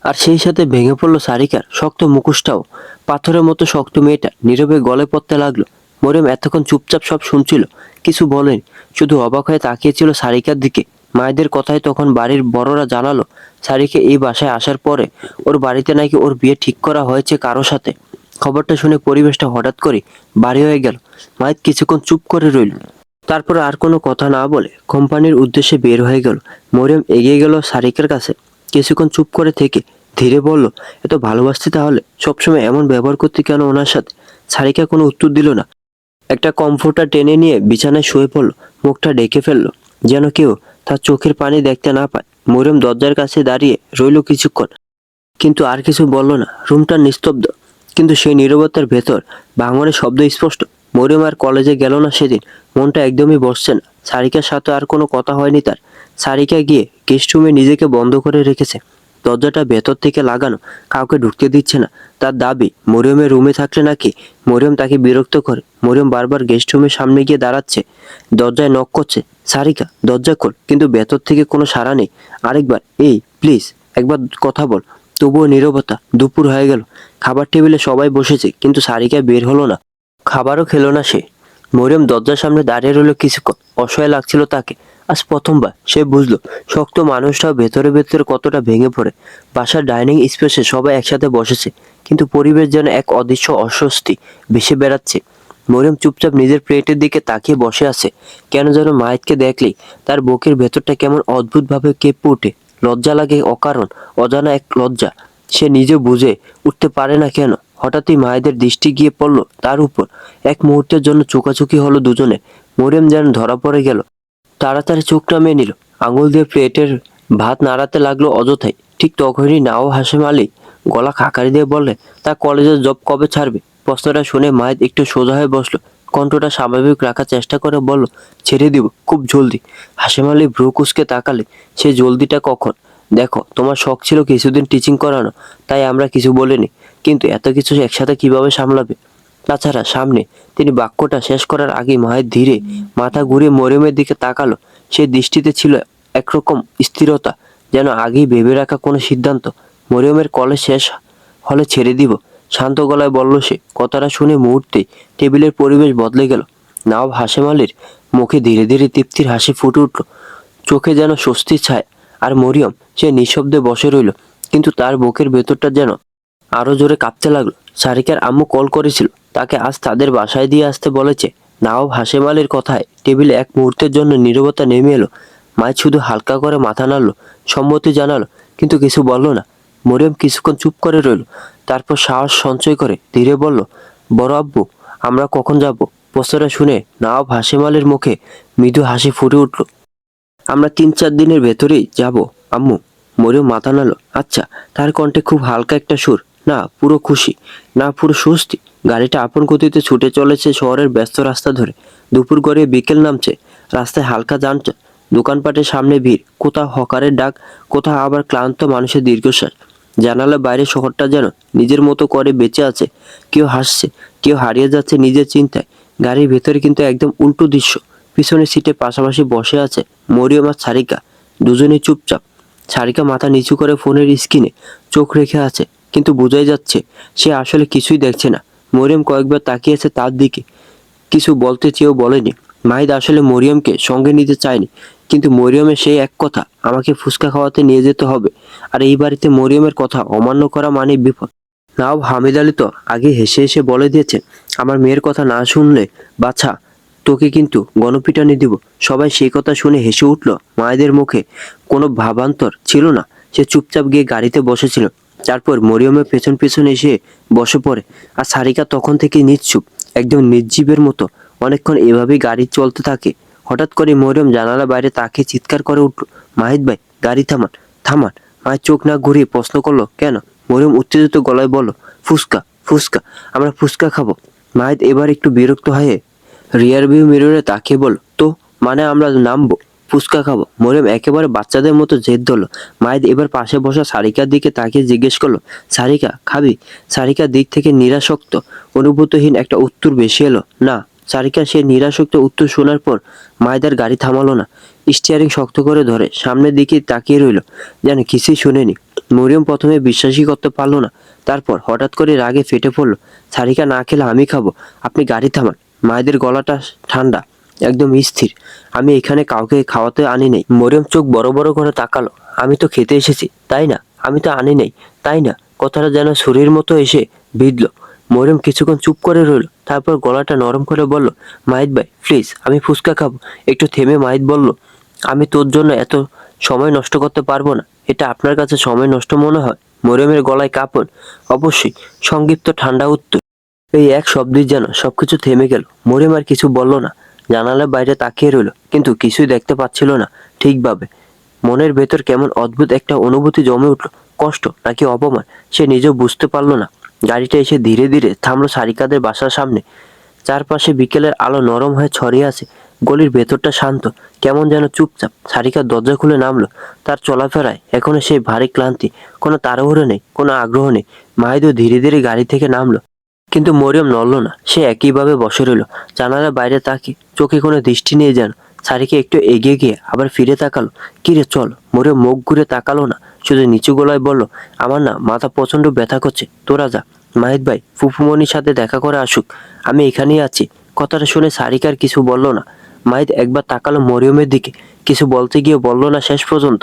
আর সেই সাথে ভেঙে পড়লো সারিকার শক্ত মুখোশটাও। পাথরের মতো শক্ত মেয়েটা নীরবে গলে পড়তে লাগলো। মরিয়ম এতক্ষণ চুপচাপ সব শুনছিল, কিছু বলেনি, শুধু অবাক হয়ে তাকিয়েছিল সারিকার দিকে। মায়েদের কথায় তখন বাড়ির বড়রা জানালো সারিকা এই বাসায় আসার পরে ওর বাড়িতে নাকি ওর বিয়ে ঠিক করা হয়েছে কারো সাথে। খবরটা শুনে পরিবেশটা হঠাৎ করে ভারী হয়ে গেল। মায়ের কিছুক্ষণ চুপ করে রইল, তারপর আর কোনো কথা না বলে কোম্পানির উদ্দেশ্যে বের হয়ে গেল। মরিয়ম এগিয়ে গেল সারিকার কাছে। কিছুক্ষণ চুপ করে থেকে ধীরে বলল, এত ভালোবাসতে তাহলে সবসময় এমন ব্যবহার করতে কেন ওনার সাথে? সারিকা কোনো উত্তর দিল না। একটা কমফোর্টার টেনে নিয়ে বিছানায় শুয়ে পড়ল। মুখটা ঢেকে ফেললো, যেন কেউ তার চোখের পানি দেখতে না পায়। মরিয়ম দরজার কাছে দাঁড়িয়ে রইল কিছুক্ষণ, কিন্তু আর কিছু বলল না। রুমটা নিস্তব্ধ, কিন্তু সেই নীরবতার ভেতর ভাঙনের শব্দ স্পষ্ট। মরিয়ম আর কলেজে গেল না সেদিন। মনটা একদমই বসছে না। সারিকার সাথে আর কোনো কথা হয়নি তার। সারিকা গিয়ে গেস্ট রুমে নিজেকে বন্ধ করে রেখেছে। দরজাটা ভেতর থেকে লাগানো, কাউকে ঢুকতে দিচ্ছে না। তার দাবি, মরিয়মের রুমে থাকলে নাকি মরিয়ম তাকে বিরক্ত করে। মরিয়ম বারবার গেস্ট রুমের সামনে গিয়ে দাঁড়াচ্ছে, দরজায় নক করছে, সারিকা দরজা খোল, কিন্তু ভেতর থেকে কোনো সাড়া নেই। আরেকবার, এই প্লিজ একবার কথা বল। তবুও নীরবতা। দুপুর হয়ে গেল। খাবার টেবিলে সবাই বসেছে, কিন্তু সারিকা বের হলো না। খাবারও খেলো না সে। মরিয়ম দরজার সামনে দাঁড়িয়ে রইল কিছুক্ষণ। অসহায় লাগছিল তাকে। আজ প্রথমবার সে বুঝলো শক্ত মানুষটাও ভেতরে ভেতরে কতটা ভেঙে পড়ে। বাসার ডাইনিং স্পেসে সবাই একসাথে বসেছে, কিন্তু পরিবেশ যেন এক অদৃশ্য অস্বস্তি ভেসে বেড়াচ্ছে। মরিয়ম চুপচাপ নিজের প্লেটের দিকে তাকিয়ে বসে আছে। কেন যেন মাহিতকে দেখলেই তার বুকের ভেতরটা কেমন অদ্ভুতভাবে কেঁপে ওঠে। লজ্জা লাগে, অকারণ, অজানা এক লজ্জা। সে নিজে বুঝে উঠতে পারে না কেন। হঠাৎই মায়েদের দৃষ্টি গিয়ে পড়ল তার উপর। এক মুহূর্তের জন্য চোখাচোখি হলো দুজনে। মরিয়ম যেন ধরা পড়ে গেল। তাড়াতাড়ি চোখ নামিয়ে নিল। আঙুল দিয়ে প্লেটের ভাত নাড়াতে লাগলো অযথাই। ঠিক তখনই নাও হাশেম আলী গলা খাকারি দিয়ে বললে, তা কলেজের জব কবে ছাড়বে? প্রশ্নটা শুনে মায়ের একটু সোজা হয়ে বসলো। কণ্ঠটা স্বাভাবিক রাখার চেষ্টা করে বলল, ছেড়ে দিব খুব জলদি। হাশেম আলী ভ্রু কুঁচকে তাকালে, সে জলদিটা কখন? দেখো, তোমার শখ ছিল কিছুদিন টিচিং করানো, তাই আমরা কিছু বলিনি, কিন্তু এত কিছু একসাথে কিভাবে সামলাবে? তাছাড়া সামনে। তিনি বাক্যটা শেষ করার আগেই মায়ের ধীরে মাথা ঘুরিয়ে মরিয়মের দিকে তাকালো। সেই দৃষ্টিতে ছিল একরকম স্থিরতা, যেন আগেই ভেবে রাখা কোনো সিদ্ধান্ত। মরিয়মের কলেজ শেষ হলে ছেড়ে দিব, শান্ত গলায় বলল সে। কথাটা শুনে মুহূর্তেই টেবিলের পরিবেশ বদলে গেল। নওয়াব হাশেম আলীর মুখে ধীরে ধীরে তৃপ্তির হাসি ফুটে উঠল, চোখে যেন স্বস্তির ছায়। আর মরিয়ম, সে নিঃশব্দে বসে রইল, কিন্তু তার বুকের ভেতরটা যেন আরো জোরে কাঁপতে লাগলো। সারিকার আম্মু কল করেছিল, তাকে আজ তাদের বাসায় দিয়ে আসতে বলেছে। নওয়াব হাশেম আলীর কথায় টেবিলে এক মুহূর্তের জন্য নীরবতা নেমে এলো। মায় শুধু হালকা করে মাথা নাড়লো, সম্মতি জানালো, কিন্তু কিছু বলল না। মরিয়ম কিছুক্ষণ চুপ করে রইল, তারপর সাহস সঞ্চয় করে ধীরে বলল, বড় আব্বু, আমরা কখন যাব? প্রশ্নটা শুনে নওয়াব হাশেম আলীর মুখে মৃদু হাসি ফুটে উঠল। আমরা 3-4 দিনের ভেতরেই যাব আম্মু। মরিয়ম মাথা নাড়ল। আচ্ছা। তার কণ্ঠে খুব হালকা একটা সুর। না পুরো খুশি, না পুরো স্বস্তি। গাড়িটা আপন গতিতে ছুটে চলেছে শহরের ব্যস্ত রাস্তা ধরে। দুপুর গড়িয়ে বিকেল নামছে। রাস্তায় হালকা যানজট, দোকানপাটের সামনে ভিড়, কোথাও হকারের ডাক, কোথাও আবার ক্লান্ত মানুষের দীর্ঘশ্বাস। জানালার বাইরে শহরটা যেন নিজের মতো করে বেঁচে আছে। কেউ হাসছে, কেউ হারিয়ে যাচ্ছে নিজের চিন্তায়। গাড়ির ভেতরে কিন্তু একদম উল্টো দৃশ্য। পিছনের সিটে পাশাপাশি বসে আছে মরিয়ম আর সারিকা। দুজনেই চুপচাপ। সারিকা মাথা নিচু করে ফোনের স্ক্রিনে চোখ রেখে আছে, কিন্তু বোঝাই যাচ্ছে সে আসলে কিছুই দেখছে না। মরিয়ম কয়েকবার তাকিয়েছে তার দিকে, কিছু বলতে চেয়েও বলেনি। মাহিদ আসলে মরিয়মকে সঙ্গে নিতে চায়নি, কিন্তু মরিয়মের সেই এক কথা, আমাকে ফুচকা খাওয়াতে নিয়ে যেতে হবে। আর এই বাড়িতে মরিয়মের কথা অমান্য করা মানে বিপদ। নাও হামিদ আলী তো আগে হেসে হেসে বলে দিয়েছে, আমার মেয়ের কথা না শুনলে বাছা তোকে কিন্তু গণপিটানি দিব। সবাই সেই কথা শুনে হেসে উঠল। মায়েদের মুখে কোনো ভাবান্তর ছিল না। সে চুপচাপ গিয়ে গাড়িতে বসেছিল। তারপর মরিয়মের পেছন পেছন এসে বসে পড়ে। আর সারিকা তখন থেকে নিশ্চুপ, একদম নির্জীবের মতো। অনেকক্ষণ এভাবেই গাড়ি চলতে থাকে। হঠাৎ করে মরিয়ম জানালা বাইরে তাকে চিৎকার করে উঠল, মাহিদ ভাই গাড়ি থামান, থামান। মায়ের চোখ না ঘুরিয়ে প্রশ্ন করলো, কেন? মরিয়ম উত্তেজিত গলায় বলল, ফুসকা, ফুসকা, আমরা ফুসকা খাবো। মাহিদ এবার একটু বিরক্ত হয়ে রিয়ার ভিউ মিররে তাকিয়ে বলল, তো মানে আমরা নামবো, ফুচকা খাবো? মরিয়ম একেবারে বাচ্চাদের মতো জেদ ধরল। মাহিদ এবার পাশে বসা সারিকার দিকে তাকিয়ে জিজ্ঞেস করলো, সারিকা খাবি? সারিকার দিক থেকে নিরাসক্ত অনুভূতিহীন একটা উত্তর বেশি এলো, না। সারিকা সে নিরাসক্ত উত্তর শোনার পর মাহিদার গাড়ি থামালো না। স্টিয়ারিং শক্ত করে ধরে সামনের দিকে তাকিয়ে রইল, যেন কিছুই শোনেনি। মরিয়ম প্রথমে বিশ্বাসই করতে পারলো না। তারপর হঠাৎ করে রাগে ফেটে পড়লো, সারিকা না খেলে আমি খাবো, আপনি গাড়ি থামান। মায়েদের গলাটা ঠান্ডা, একদম স্থির। আমি এখানে কাউকে খাওয়াতে আনি নাই। মরিয়ম চোখ বড় বড় করে তাকালো। আমি তো খেতে এসেছি, তাই না? আমি তো আনি নাই, তাই না? কথাটা যেন ছুরির মতো এসে বিঁধল। মরিয়ম কিছুক্ষণ চুপ করে রইল, তারপর গলাটা নরম করে বলল, মাহিদ ভাই প্লিজ, আমি ফুচকা খাবো। একটু থেমে মাহিদ বলল, আমি তোর জন্য এত সময় নষ্ট করতে পারবো না। এটা আপনার কাছে সময় নষ্ট মনে হয়? মরিয়মের গলায় কাঁপন। অবশ্যই। সংক্ষিপ্ত ঠান্ডা উত্তর। এই এক শব্দই যেন সবকিছু থেমে গেল। মরিয়ম আর কিছু বলল না। জানালার বাইরে তাকিয়ে রইল, কিন্তু কিছুই দেখতে পাচ্ছিল না ঠিকভাবে। মনের ভেতর কেমন অদ্ভুত একটা অনুভূতি জমে উঠল। কষ্ট নাকি অপমান সে নিজেও বুঝতে পারলো না। গাড়িটা এসে ধীরে ধীরে থামলো সারিকাদের বাসার সামনে। চারপাশে বিকেলের আলো নরম হয়ে ছড়িয়ে আছে। গলির ভেতরটা শান্ত, কেমন যেন চুপচাপ। সারিকা দরজা খুলে নামলো। তার চলাফেরায় এখনো সেই ভারী ক্লান্তি। কোনো তাড়াহুড়ো নেই, কোনো আগ্রহ নেই। মাহিদও ধীরে ধীরে গাড়ি থেকে নামলো, কিন্তু মরিয়ম নড়ল না। সে একইভাবে বসে রইল, জানালার বাইরে তাকিয়ে। চোখে কোনো দৃষ্টি নেই যেন। সারিকা একটু এগিয়ে গিয়ে আবার ফিরে তাকালো। কিরে চল। মরিয়ম মুখ ঘুরে তাকালো না, শুধু নিচু গলায় বলল, আমার না মাথা প্রচন্ড ব্যথা করছে, তোরা যা। মাহিদ ভাই ফুফুমনির সাথে দেখা করে আসুক, আমি এখানেই আছি। কথাটা শুনে সারিকার কিছু বলল না। মাহিদ একবার তাকালো মরিয়মের দিকে, কিছু বলতে গিয়ে বলল না শেষ পর্যন্ত।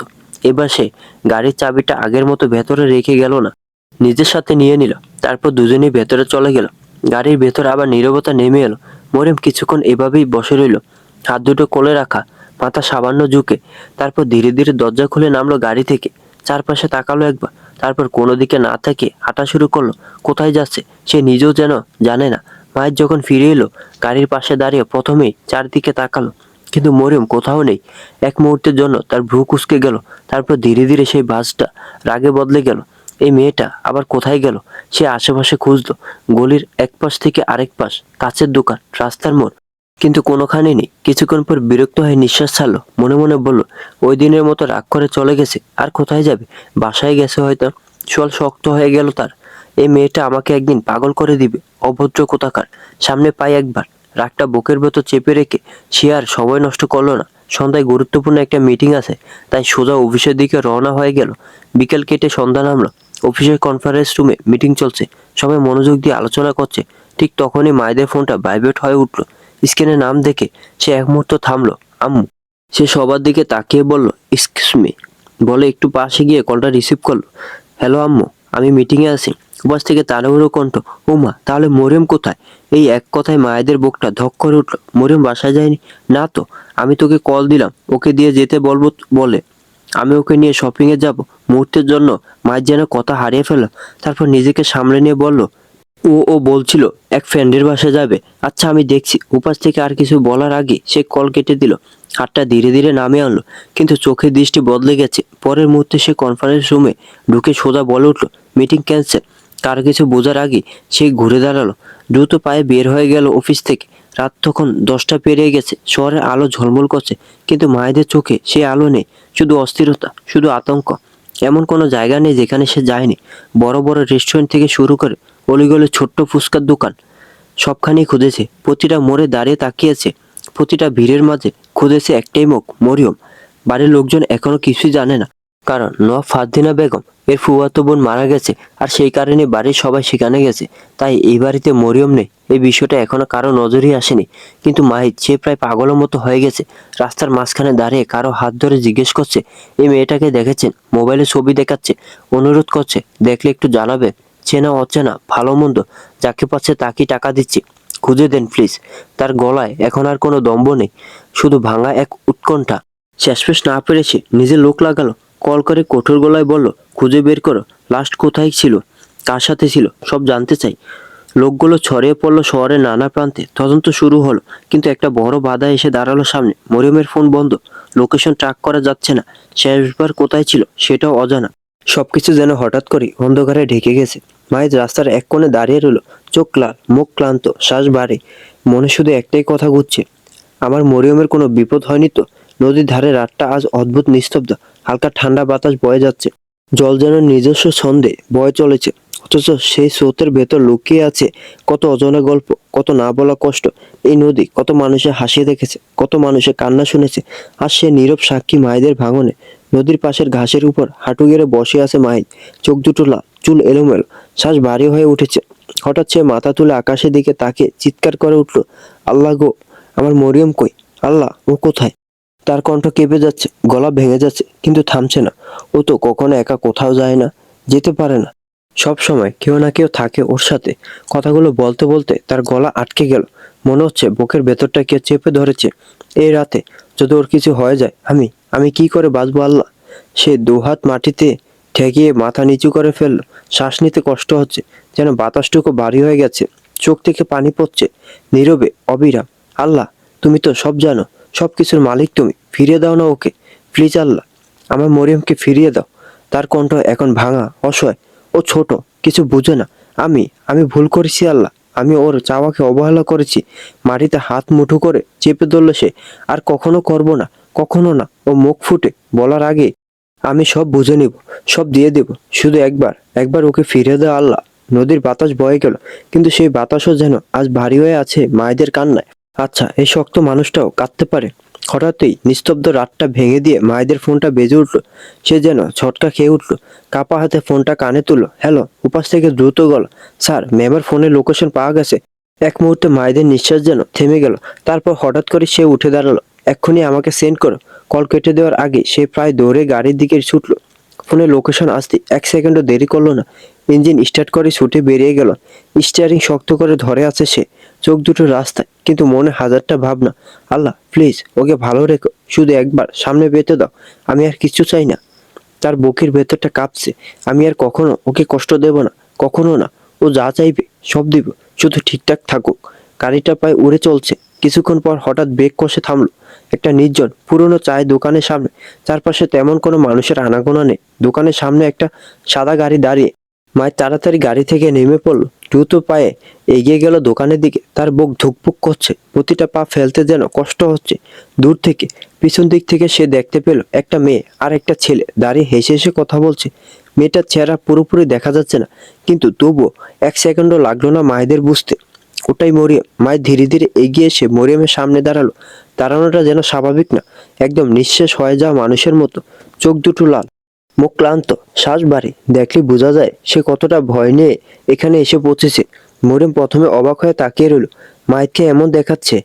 এবার সে গাড়ির চাবিটা আগের মতো ভেতরে রেখে গেল না, নিজের সাথে নিয়ে নিল। তারপর দুজনেই ভেতরে চলে গেল। গাড়ির ভেতরে আবার নীরবতা নেমে এলো। মরিয়ম কিছুক্ষণ এভাবেই বসে রইল, হাত দুটো কোলে রাখা, মাথা সামান্য ঝুঁকে। তারপর ধীরে ধীরে দরজা খুলে নামলো গাড়ি থেকে। চারপাশে তাকালো একবার, তারপর কোনো দিকে না তাকিয়ে হাঁটা শুরু করলো। কোথায় যাচ্ছে সে নিজেও যেন জানে না। মায়ের যখন ফিরে এলো, গাড়ির পাশে দাঁড়িয়ে প্রথমেই চারদিকে তাকালো, কিন্তু মরিয়ম কোথাও নেই। এক মুহূর্তের জন্য তার ভ্রু কুঁচকে গেল। তারপর ধীরে ধীরে সেই ভাঁজটা রাগে বদলে গেল। এই মেয়েটা আবার কোথায় গেল? সে আশেপাশে খুঁজলো, গলির এক পাশ থেকে আরেক পাশ, কাছের দোকান, রাস্তার মোড়, কিন্তু কোনোখানে নেই। কিছুক্ষণ পর বিরক্ত হয়ে নিঃশ্বাস ছাড়লো। মনে মনে বলল, ওই দিনের মতো রাগ করে চলে গেছে, আর কোথায় যাবে? বাসায় গেছে হয়তো। চল শক্ত হয়ে গেল তার। এই মেয়েটা আমাকে একদিন পাগল করে দিবে, অভদ্র কোথাকার। সামনে পাই একবার। রাগটা বুকের ভেতর চেপে রেখে সে আর সময় নষ্ট করলো না। সন্ধ্যায় গুরুত্বপূর্ণ একটা মিটিং আছে, তাই সোজা অফিসের দিকে রওনা হয়ে গেল। বিকেল কেটে সন্ধ্যা নামলো। অফিসের কনফারেন্স রুমে মিটিং চলছে, সবাই মনোযোগ দিয়ে আলোচনা করছে। ঠিক তখনই মায়েদের ফোনটা ভাইব্রেট হয়ে উঠলো। স্ক্রিনে নাম দেখে সে এক মুহূর্ত থামলো, আম্মু। সে সবার দিকে তাকিয়ে বলল, এক্সকিউজ মি বলে একটু পাশে গিয়ে কলটা রিসিভ করলো। হ্যালো আম্মু, আমি মিটিংয়ে আছি। উপাস থেকে তাড়াহুড়ো কণ্ঠ, ও মা, তাহলে মরিয়ম কোথায়? এই এক কথায় মায়েদের বুকটা ধক করে উঠলো। মরিয়ম বাসায় যায়নি? না তো, আমি তোকে কল দিলাম ওকে দিয়ে যেতে বলবো বলে। আমি ওকে নিয়ে শপিংয়ে যাব। মুহূর্তের জন্য মায়ের যেন কথা হারিয়ে ফেলল। তারপর নিজেকে সামলে নিয়ে বলল, ও বলছিল এক ফ্রেন্ডের বাসায় যাবে। আচ্ছা আমি দেখছি। উপাস থেকে আর কিছু বলার আগে সে কল কেটে দিল। হাতটা ধীরে ধীরে নামে আনলো, কিন্তু চোখের দৃষ্টি বদলে গেছে। পরের মুহূর্তে সে কনফারেন্স রুমে ঢুকে সোজা বলে উঠল, মিটিং ক্যান্সেল। কারো কিছু বোঝার আগে সে ঘুরে দাঁড়ালো, দ্রুত পায়ে বের হয়ে গেল অফিস থেকে। রাত তখন 10টা পেরিয়ে গেছে, শহরের আলো ঝলমল করছে, কিন্তু মায়েদের চোখে সে আলো নেই, শুধু অস্থিরতা, শুধু আতঙ্ক। এমন কোনো জায়গা নেই যেখানে সে যায়নি। বড় বড় রেস্টুরেন্ট থেকে শুরু করে অলিগলে ছোট্ট ফুচকার দোকান, সবখানেই খুঁজেছে, প্রতিটা মোড়ে দাঁড়িয়ে তাকিয়েছে, প্রতিটা ভিড়ের মাঝে খুঁজেছে একটাই মুখ, মরিয়ম। বাড়ির লোকজন এখনো কিছুই জানে না, কারণ নওয়াব ফারদিনা বেগম এর ফুফাতো বোন মারা গেছে, আর সেই কারণে বাড়ির সবাই সেখানে গেছে। তাই এই বাড়িতে মরিয়ম নেই, এই বিষয়টা এখনো কারো নজরই আসেনি। কিন্তু মাহিদ, সে প্রায় পাগলের মতো হয়ে গেছে। রাস্তার মাঝখানে দাঁড়িয়ে কারো হাত ধরে জিজ্ঞেস করছে, এই মেয়েটাকে দেখেছেন? মোবাইলে ছবি দেখাচ্ছে, অনুরোধ করছে দেখলে একটু জানাবে। চেনা অচেনা, ভালো মন্দ, যাকে পাচ্ছে তাকেই টাকা দিচ্ছে, খুঁজে দেন প্লিজ। তার গলায় এখন আর কোনো দম্ভ নেই, শুধু ভাঙা এক উৎকণ্ঠা। শেষমেশ না পেরেছে নিজের লোক লাগালো, কল করে কঠোর গলায় বলল, খুঁজে বের করো, লাস্ট কোথায় ছিল, কার সাথে ছিল, সব জানতে চাই। লোকগুলো ছড়িয়ে পড়লো শহরের নানা প্রান্তে, তদন্ত শুরু হলো। কিন্তু একটা বড় বাধা এসে দাঁড়ালো সামনে। মরিয়মের ফোন বন্ধ, লোকেশন ট্র্যাক করা যাচ্ছে না, শেষবার কোথায় ছিল সেটাও অজানা। সবকিছু যেন হঠাৎ করে অন্ধকারে ঢেকে গেছে। মাহিদ রাস্তার এক কোণে দাঁড়িয়ে রইল, চোখ লাল, মুখ ক্লান্ত, শ্বাস ভারী, মনে শুধু একটাই কথা ঘুরছে, আমার মরিয়মের কোনো বিপদ হয়নি তো? নদীর ধারে রাতটা আজ অদ্ভুত নিস্তব্ধ, হালকা ঠান্ডা বাতাস বয়ে যাচ্ছে, জল যেন নিজস্ব ছন্দে বয়ে চলেছে, অথচ সেই স্রোতের ভেতর লুকিয়ে আছে কত অজানা গল্প, কত না বলা কষ্ট। এই নদী কত মানুষের হাসি দেখেছে, কত মানুষের কান্না শুনেছে, আর সে নীরব সাক্ষী মাহিদের ভাঙনে। নদীর পাশের ঘাসের উপর হাঁটু গেড়ে বসে আছে মাহিদ, চোখ দুটো লাল, চুল এলোমেলো, শ্বাস ভারী হয়ে উঠেছে। হঠাৎ সে মাথা তুলে আকাশের দিকে তাকে চিৎকার করে উঠল, আল্লাহ গো, আমার মরিয়ম কই? আল্লাহ, ও কোথায়? তার কণ্ঠ কেঁপে যাচ্ছে, গলা ভেঙে যাচ্ছে, কিন্তু থামছে না। ও তো কখনো একা কোথাও যায় না, যেতে পারে না। সব সময় কেউ না কেউ থাকে ওর সাথে। কথাগুলো বলতে বলতে তার গলা আটকে গেল, মনে হচ্ছে বুকের ভেতরটা কেউ চেপে ধরেছে। এই রাতে যদি ওর কিছু হয়ে যায়, আমি আমি কি করে বাঁচবো আল্লাহ? সে দুহাত মাটিতে ঠেকিয়ে মাথা নিচু করে ফেললো। শ্বাস নিতে কষ্ট হচ্ছে, যেন বাতাসটুকু ভারী হয়ে গেছে, চোখ থেকে পানি পড়ছে, নীরবে, অবিরাম। আল্লাহ, তুমি তো সব জানো, সব কিছুর মালিক তুমি, ফিরিয়ে দাও না ওকে, প্লিজ আল্লাহ, আমার মরিয়মকে ফিরিয়ে দাও। তার কণ্ঠ এখন ভাঙা, অসহায়। ও ছোট, কিছু বুঝে না। আমি ভুল করেছি আল্লাহ, আমি ওর চাওয়াকে অবহেলা করেছি। মাটিতে হাত মুঠো করে চেপে ধরল সে, আর কখনো করব না, কখনো না। ও মুখ ফুটে বলার আগে, আমি সব বুঝে নিব, সব দিয়ে দেব, শুধু একবার, একবার ওকে ফিরিয়ে দাও আল্লাহ। নদীর বাতাস বয়ে গেল, কিন্তু সেই বাতাসও যেন আজ ভারী হয়ে আছে মায়েদের কান্নায়। আচ্ছা, এই শক্ত মানুষটাও কাঁদতে পারে? হঠাৎই নিস্তব্ধ রাতটা ভেঙে দিয়ে মায়েদের ফোনটা বেজে উঠল। সে যেন ঝটকা খেয়ে উঠল, কাপা হাতে ফোনটা কানে তুলল। হ্যালো, উপাস থেকে দ্রুত গেল, স্যার, ম্যামের ফোনের লোকেশন পাওয়া গেছে। এক মুহূর্তে মায়েদের নিঃশ্বাস যেন থেমে গেল। তারপর হঠাৎ করে সে উঠে দাঁড়ালো, এক্ষুনি আমাকে সেন্ড করো। কল কেটে দেওয়ার আগে সে প্রায় দৌড়ে গাড়ির দিকে ছুটল। ফোনের লোকেশন আসতে এক সেকেন্ডও দেরি করলো না। ইঞ্জিন স্টার্ট করে ছুটে বেরিয়ে গেল। স্টিয়ারিং শক্ত করে ধরে আছে সে, চোখ দুটো রাস্তায়, কিন্তু মনে হাজারটা ভাবনা। আল্লাহ, প্লিজ ওকে ভালো রেখো, শুধু একবার সামনে পেতে দাও, আমি আর কিছু চাই না। তার বুকের ভেতরটা কাঁপছে। আমি আর কখনো ওকে কষ্ট দেব না, কখনো না। ও যা চাইবে সব দিব, শুধু ঠিকঠাক থাকুক। গাড়িটা প্রায় উড়ে চলছে। কিছুক্ষণ পর হঠাৎ ব্রেক কষে থামলো একটা নির্জন পুরনো চায়ের দোকানের সামনে। চারপাশে তেমন কোনো মানুষের আনাগোনা নেই। দোকানের সামনে একটা সাদা গাড়ি দাঁড়িয়ে। মায়ের তাড়াতাড়ি গাড়ি থেকে নেমে পড়লো, দ্রুত পায়ে এগিয়ে গেল দোকানের দিকে। তার বুক ধুকপুক করছে, প্রতিটা পা ফেলতে যেন কষ্ট হচ্ছে। দূর থেকে, পিছন দিক থেকে সে দেখতে পেল একটা মেয়ে আর একটা ছেলে দাঁড়িয়ে হেসে হেসে কথা বলছে। মেয়েটার চেহারা পুরোপুরি দেখা যাচ্ছে না, কিন্তু তবুও এক সেকেন্ডও লাগলো না মায়েদের বুঝতে ওটাই মরিয়ম। মায়ের ধীরে ধীরে এগিয়ে এসে মরিয়মের সামনে দাঁড়ালো। দাঁড়ানোটা যেন স্বাভাবিক না, একদম নিঃশেষ হয়ে যাওয়া মানুষের মতো। চোখ দুটো লাল, মুখ ক্লান্ত, শ্বাস ভারী। দেখলে বোঝা যায় সে কতটা ভয় নিয়ে এখানে এসে পৌঁছেছে। মরিয়ম প্রথমে অবাক হয়ে তাকিয়ে রইল। মাইদকে এমন দেখাচ্ছে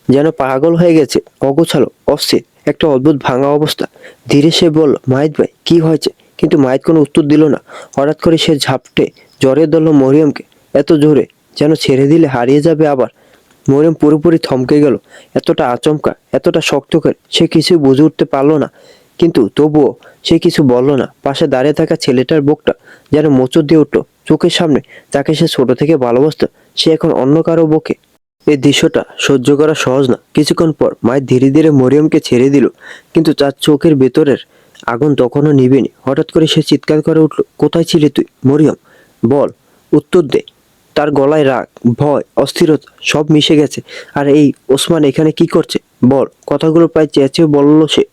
যেন পাগল হয়ে গেছে, অগোছালো, অস্থির, একটা অদ্ভুত ভাঙা অবস্থা। ধীরে সে বলল, মাহিদ ভাই, কি হয়েছে? কিন্তু মাহিদ কোনো উত্তর দিল না। হঠাৎ করে সে ঝাপটে জড়িয়ে ধরল মরিয়মকে, এত জোরে যেন ছেড়ে দিলে হারিয়ে যাবে আবার। মরিয়ম পুরোপুরি থমকে গেল। এতটা আচমকা, এতটা শক্ত করে সে কিছু বুঝে উঠতে পারলো না। কিন্তু তবুও সে কিছু বলল না। পাশে দাঁড়িয়ে থাকা ছেলেটার বুকটা যেন মোচড় দিয়ে উঠলো। চোখের সামনে যাকে সে ছোট থেকে ভালোবাসতো, সে এখন অন্য কারো বুকে। এই দৃশ্যটা সহ্য করা সহজ না। কিছুক্ষণ পর মায়ের ধীরে ধীরে মরিয়মকে ছেড়ে দিল, কিন্তু তার চোখের ভেতরের আগুন তখনও নিভেনি। হঠাৎ করে সে চিৎকার করে উঠল, কোথায় ছিলি তুই মরিয়ম? বল, উত্তর দে। তার গলায় রাগ, ভয়, অস্থিরতা সব মিশে গেছে। আর এই ওসমান এখানে কি করছে? বল। কথাগুলো প্রায় চেঁচিয়ে বলল সে।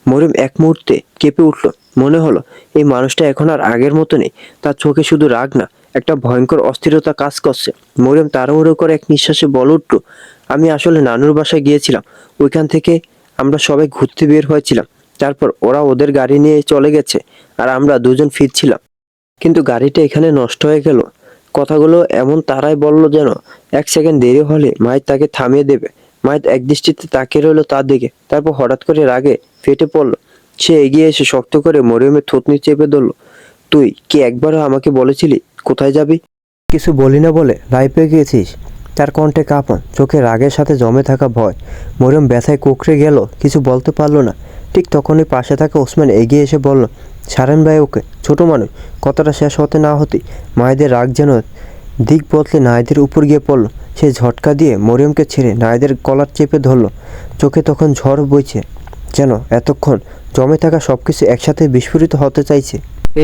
মরিয়ম এক মুহূর্তে কেঁপে উঠল। মনে হলো এই মানুষটা এখন আর আগের মতো নেই। তার চোখে শুধু রাগ না, একটা ভয়ঙ্কর অস্থিরতা কাজ করছে। মরিয়ম তাড়াহুড়ো করে এক নিঃশ্বাসে বলে উঠল, আমি আসলে নানুর বাসায় গিয়েছিলাম। ওইখান থেকে আমরা সবাই ঘুরতে বের হয়েছিলাম। তারপর ওরা ওদের গাড়ি নিয়ে চলে গেছে আর আমরা দুজন ফিরছিলাম, কিন্তু গাড়িটা এখানে নষ্ট হয়ে গেল। কথাগুলো এমন তারাই বলল যেন এক সেকেন্ড দেরি হলে মায়ের তাকে থামিয়ে দেবে। মায়ের একদৃষ্টিতে তাকিয়ে রইল তার দিকে, তারপর হঠাৎ করে রাগে ফেটে পড়ল। সে এগিয়ে এসে শক্ত করে মরিয়মের থুতনি চেপে ধরল। তুই কি একবারও আমাকে বলেছিলি কোথায় যাবি? কিছু বলি না বলে রায় পেয়ে গিয়েছিস? তার কণ্ঠে কাঁপন, চোখে রাগের সাথে জমে থাকা ভয়। মরিয়ম ব্যথায় কুঁকড়ে গেল, কিছু বলতে পারলো না। ঠিক তখনই পাশে থাকা ওসমান এগিয়ে এসে বলল, সারেন ভাই ওকে, ছোট মানুষ। কথাটা শেষ হতে না হতেই মায়েদের রাগ যেন দিক বদলে নায়েদের উপর গিয়ে পড়ল। সে ঝটকা দিয়ে মরিয়মকে ছেড়ে নায়েদের কলার চেপে ধরল। চোখে তখন ঝড় বইছে, যেন এতক্ষণ জমে থাকা সবকিছু একসাথে বিস্ফোরিত হতে চাইছে।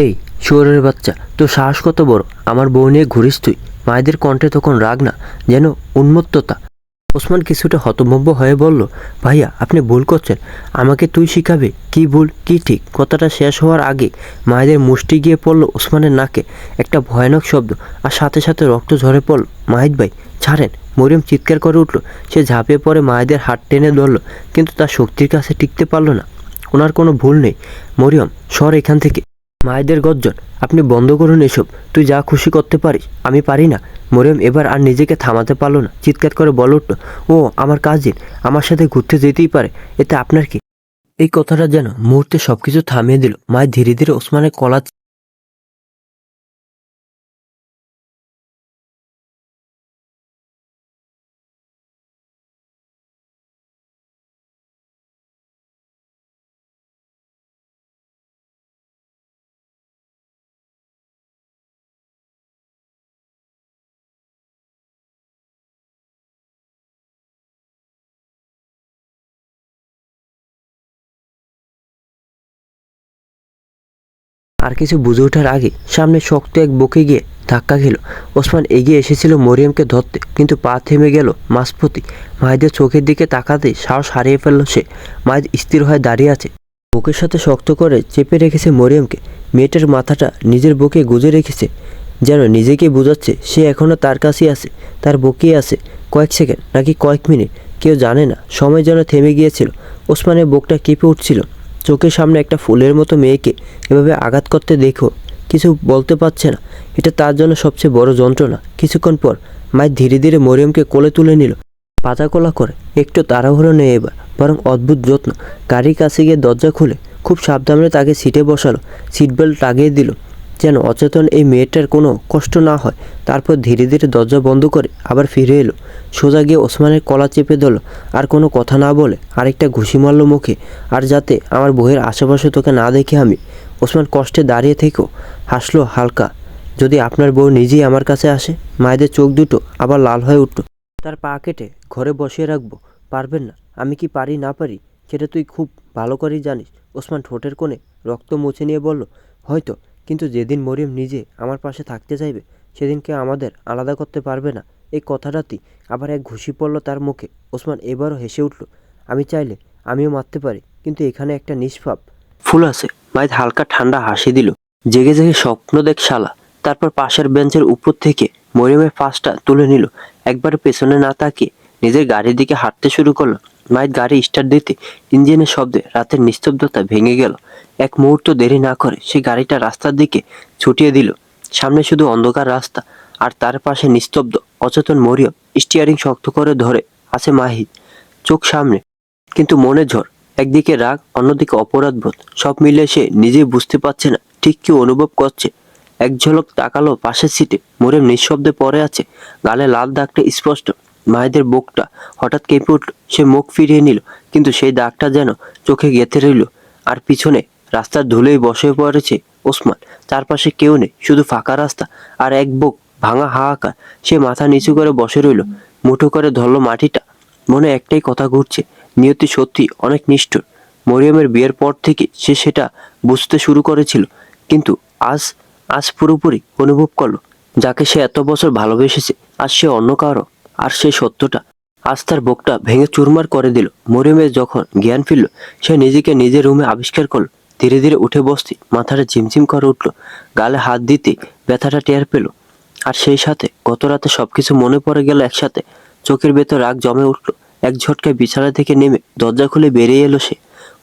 এই শুয়োরের বাচ্চা, তোর সাহস কত বড়, আমার বউ নিয়ে ঘুরিস তুই? মায়েদের কণ্ঠে তখন রাগ না, যেন উন্মত্ততা। ওসমান কিছুটা হতভম্ব হয়ে বলল, ভাইয়া আপনি ভুল করছেন। আমাকে তুই শিখাবে কি ভুল কি ঠিক? কথাটা শেষ হওয়ার আগে মায়েদের মুষ্টি গিয়ে পড়ল ওসমানের নাকে। একটা ভয়ানক শব্দ, আর সাথে সাথে রক্ত ঝরে পড়ল। মাহিদ ভাই ছাড়েন! মরিয়ম চিৎকার করে উঠল। সে ঝাঁপিয়ে পড়ে মায়েদের হাত টেনে ধরল, কিন্তু তার শক্তির কাছে টিকতে পারল না। ওনার কোনো ভুল নেই। মরিয়ম সর এখান থেকে। মায়েদের গর্জন, আপনি বন্ধ করুন এসব। তুই যা খুশি করতে পারিস, আমি পারি না। মরিয়ম এবার আর নিজেকে থামাতে পারল না, চিৎকার করে বলে উঠল, ও আমার কাজিন, আমার সাথে ঘুরতে যেতেই পারে, এতে আপনার কি? এই কথাটা যেন মুহূর্তে সবকিছু থামিয়ে দিল। মায় ধীরে ধীরে ওসমানের কলা আর কিছু বুঝে ওঠার আগে সামনে শক্ত এক বকে গিয়ে ধাক্কা খেল। ওসমান এগিয়ে এসেছিল মরিয়মকে ধরতে, কিন্তু পা থেমে গেল মাঝপথি। মায়েদের চোখের দিকে তাকাতে সাহস হারিয়ে ফেলল সে। মায়ের স্থির হয়ে দাঁড়িয়ে আছে, বুকের সাথে শক্ত করে চেপে রেখেছে মরিয়মকে। মেয়েটার মাথাটা নিজের বুকে গুজে রেখেছে, যেন নিজেকে বোঝাচ্ছে সে এখনও তার কাছেই আছে, তার বুকেই আছে। কয়েক সেকেন্ড নাকি কয়েক মিনিট কেউ জানে না, সময় যেন থেমে গিয়েছিল। ওসমানের বুকটা কেঁপে উঠছিল। চোখের সামনে একটা ফুলের মতো মেয়েকে এভাবে আঘাত করতে দেখো, কিছু বলতে পারছে না। এটা তার জন্য সবচেয়ে বড় যন্ত্রণা। কিছুক্ষণ পর মায়ের ধীরে ধীরে মরিয়মকে কোলে তুলে নিল, পাতা কোলা করে। একটু তাড়াহুড়ো নেই এবার, বরং অদ্ভুত যত্ন। গাড়ির কাছে গিয়ে দরজা খুলে খুব সাবধানে তাকে সিটে বসালো, সিট বেল্ট লাগিয়ে দিল, যেন অচেতন এই মেয়েটার কোনো কষ্ট না হয়। তারপর ধীরে ধীরে দরজা বন্ধ করে আবার ফিরে এলো, সোজা গিয়ে ওসমানের কলা চেপে ধরল। আর কোনো কথা না বলে আরেকটা ঘুষি মারল মুখে, আর যাতে আমার বউয়ের আশেপাশে তোকে না দেখে আমি। ওসমান কষ্টে দাঁড়িয়ে থেকেও হাসলো হালকা, যদি আপনার বউ নিজেই আমার কাছে আসে। মায়েদের চোখ দুটো আবার লাল হয়ে উঠল। তার পা কেটে ঘরে বসিয়ে রাখবো পারবেন না? আমি কি পারি না পারি সেটা তুই খুব ভালো করেই জানিস। ওসমান ঠোঁটের কোণে রক্ত মুছে নিয়ে বলল, হয়তো, কিন্তু যেদিন মরিয়ম নিজে আমার পাশে থাকতে চাইবে সেদিনকে আমাদের আলাদা করতে পারবে না। এই কথাটাতেই আবার এক ঘুষি পড়ল তার মুখে। ওসমান এবারও হেসে উঠল, আমি চাইলে আমিও মারতে পারি, কিন্তু এখানে একটা নিষ্পাপ ফুল আছে। মায়ের হালকা ঠান্ডা হাসি দিল, জেগে জেগে স্বপ্ন দেখ শালা। তারপর পাশের বেঞ্চের উপর থেকে মরিয়মের ফাঁসটা তুলে নিল। একবার পেছনে না তাকিয়ে নিজের গাড়ির দিকে হাঁটতে শুরু করলো। মায়ের গাড়ি স্টার্ট দিতে ইঞ্জিনের শব্দে রাতের নিস্তব্ধতা ভেঙে গেল। এক মুহূর্ত দেরি না করে সে গাড়িটা রাস্তার দিকে ছুটিয়ে দিল। সামনে শুধু অন্ধকার রাস্তা, আর তার পাশে নিস্তব্ধ অচেতন মরিয়ম। স্টিয়ারিং শক্ত করে ধরে আছে মাহিদ, চোখ সামনে, কিন্তু মনে ঝড়। একদিকে রাগ, অন্যদিকে অপরাধবোধ, সব মিলে সে নিজেই বুঝতে পারছে না ঠিক কি অনুভব করছে। এক ঝলক তাকালো পাশের সিটে, মরিয়ম নিঃশব্দে পড়ে আছে, গালে লাল দাগটা স্পষ্ট। মায়েদের বুকটা হঠাৎ কেঁপে উঠল। সে মুখ ফিরিয়ে নিল, কিন্তু সেই দাগটা যেন চোখে গেঁথে রইল। আর পিছনে রাস্তার ধুলোয় বসে পড়েছে ওসমান। চারপাশে কেউ নেই, শুধু ফাঁকা রাস্তা আর এক বুক ভাঙা হাহাকার। সে মাথা নিচু করে বসে রইল, মুঠো করে ধরলো মাটিটা। মনে একটাই কথা ঘুরছে, নিয়তি সত্যি অনেক নিষ্ঠুর। মরিয়মের বিয়ের পর থেকে সে সেটা বুঝতে শুরু করেছিল, কিন্তু আজ আজ পুরোপুরি অনুভব করলো, যাকে সে এত বছর ভালোবেসেছে আজ সে অন্য কারো। আর সেই সত্যটা আজ তার বুকটা ভেঙে চুরমার করে দিল। মরিয়মের যখন জ্ঞান ফিরল, সে নিজেকে নিজের রুমে আবিষ্কার করলো। ধীরে ধীরে উঠে বসতে মাথাটা ঝিমঝিম করে উঠল, গালে হাত দিতে ব্যথাটা টের পেল। আর সেই সাথে গত রাতে সবকিছু মনে পড়ে গেল একসাথে। চোখের ভেতর রাগ জমে উঠল। এক ঝটকায় বিছানা থেকে নেমে দরজা খুলে বেরিয়ে এলো সে।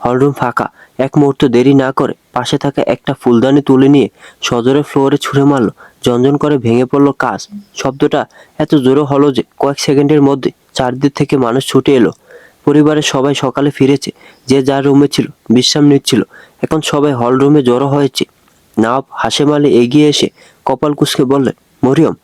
হলরুম ফাঁকা। এক মুহূর্ত দেরি না করে পাশে থাকা একটা ফুলদানি তুলে নিয়ে সজোরে ফ্লোরে ছুঁড়ে মারল। ঝনঝন করে ভেঙে পড়ল কাঁচ। শব্দটা এত জোরে হলো যে কয়েক সেকেন্ডের মধ্যে চারদিক থেকে মানুষ ছুটে এলো। পরিবারের সবাই সকালে ফিরেছে, যে যার রুমে ছিল বিশ্রাম নিচ্ছিল। এখন সবাই হল রুমে জড়ো হয়েছে। নওয়াব হাশেম আলী এগিয়ে এসে কপাল কুঁচকে বললেন, মরিয়ম,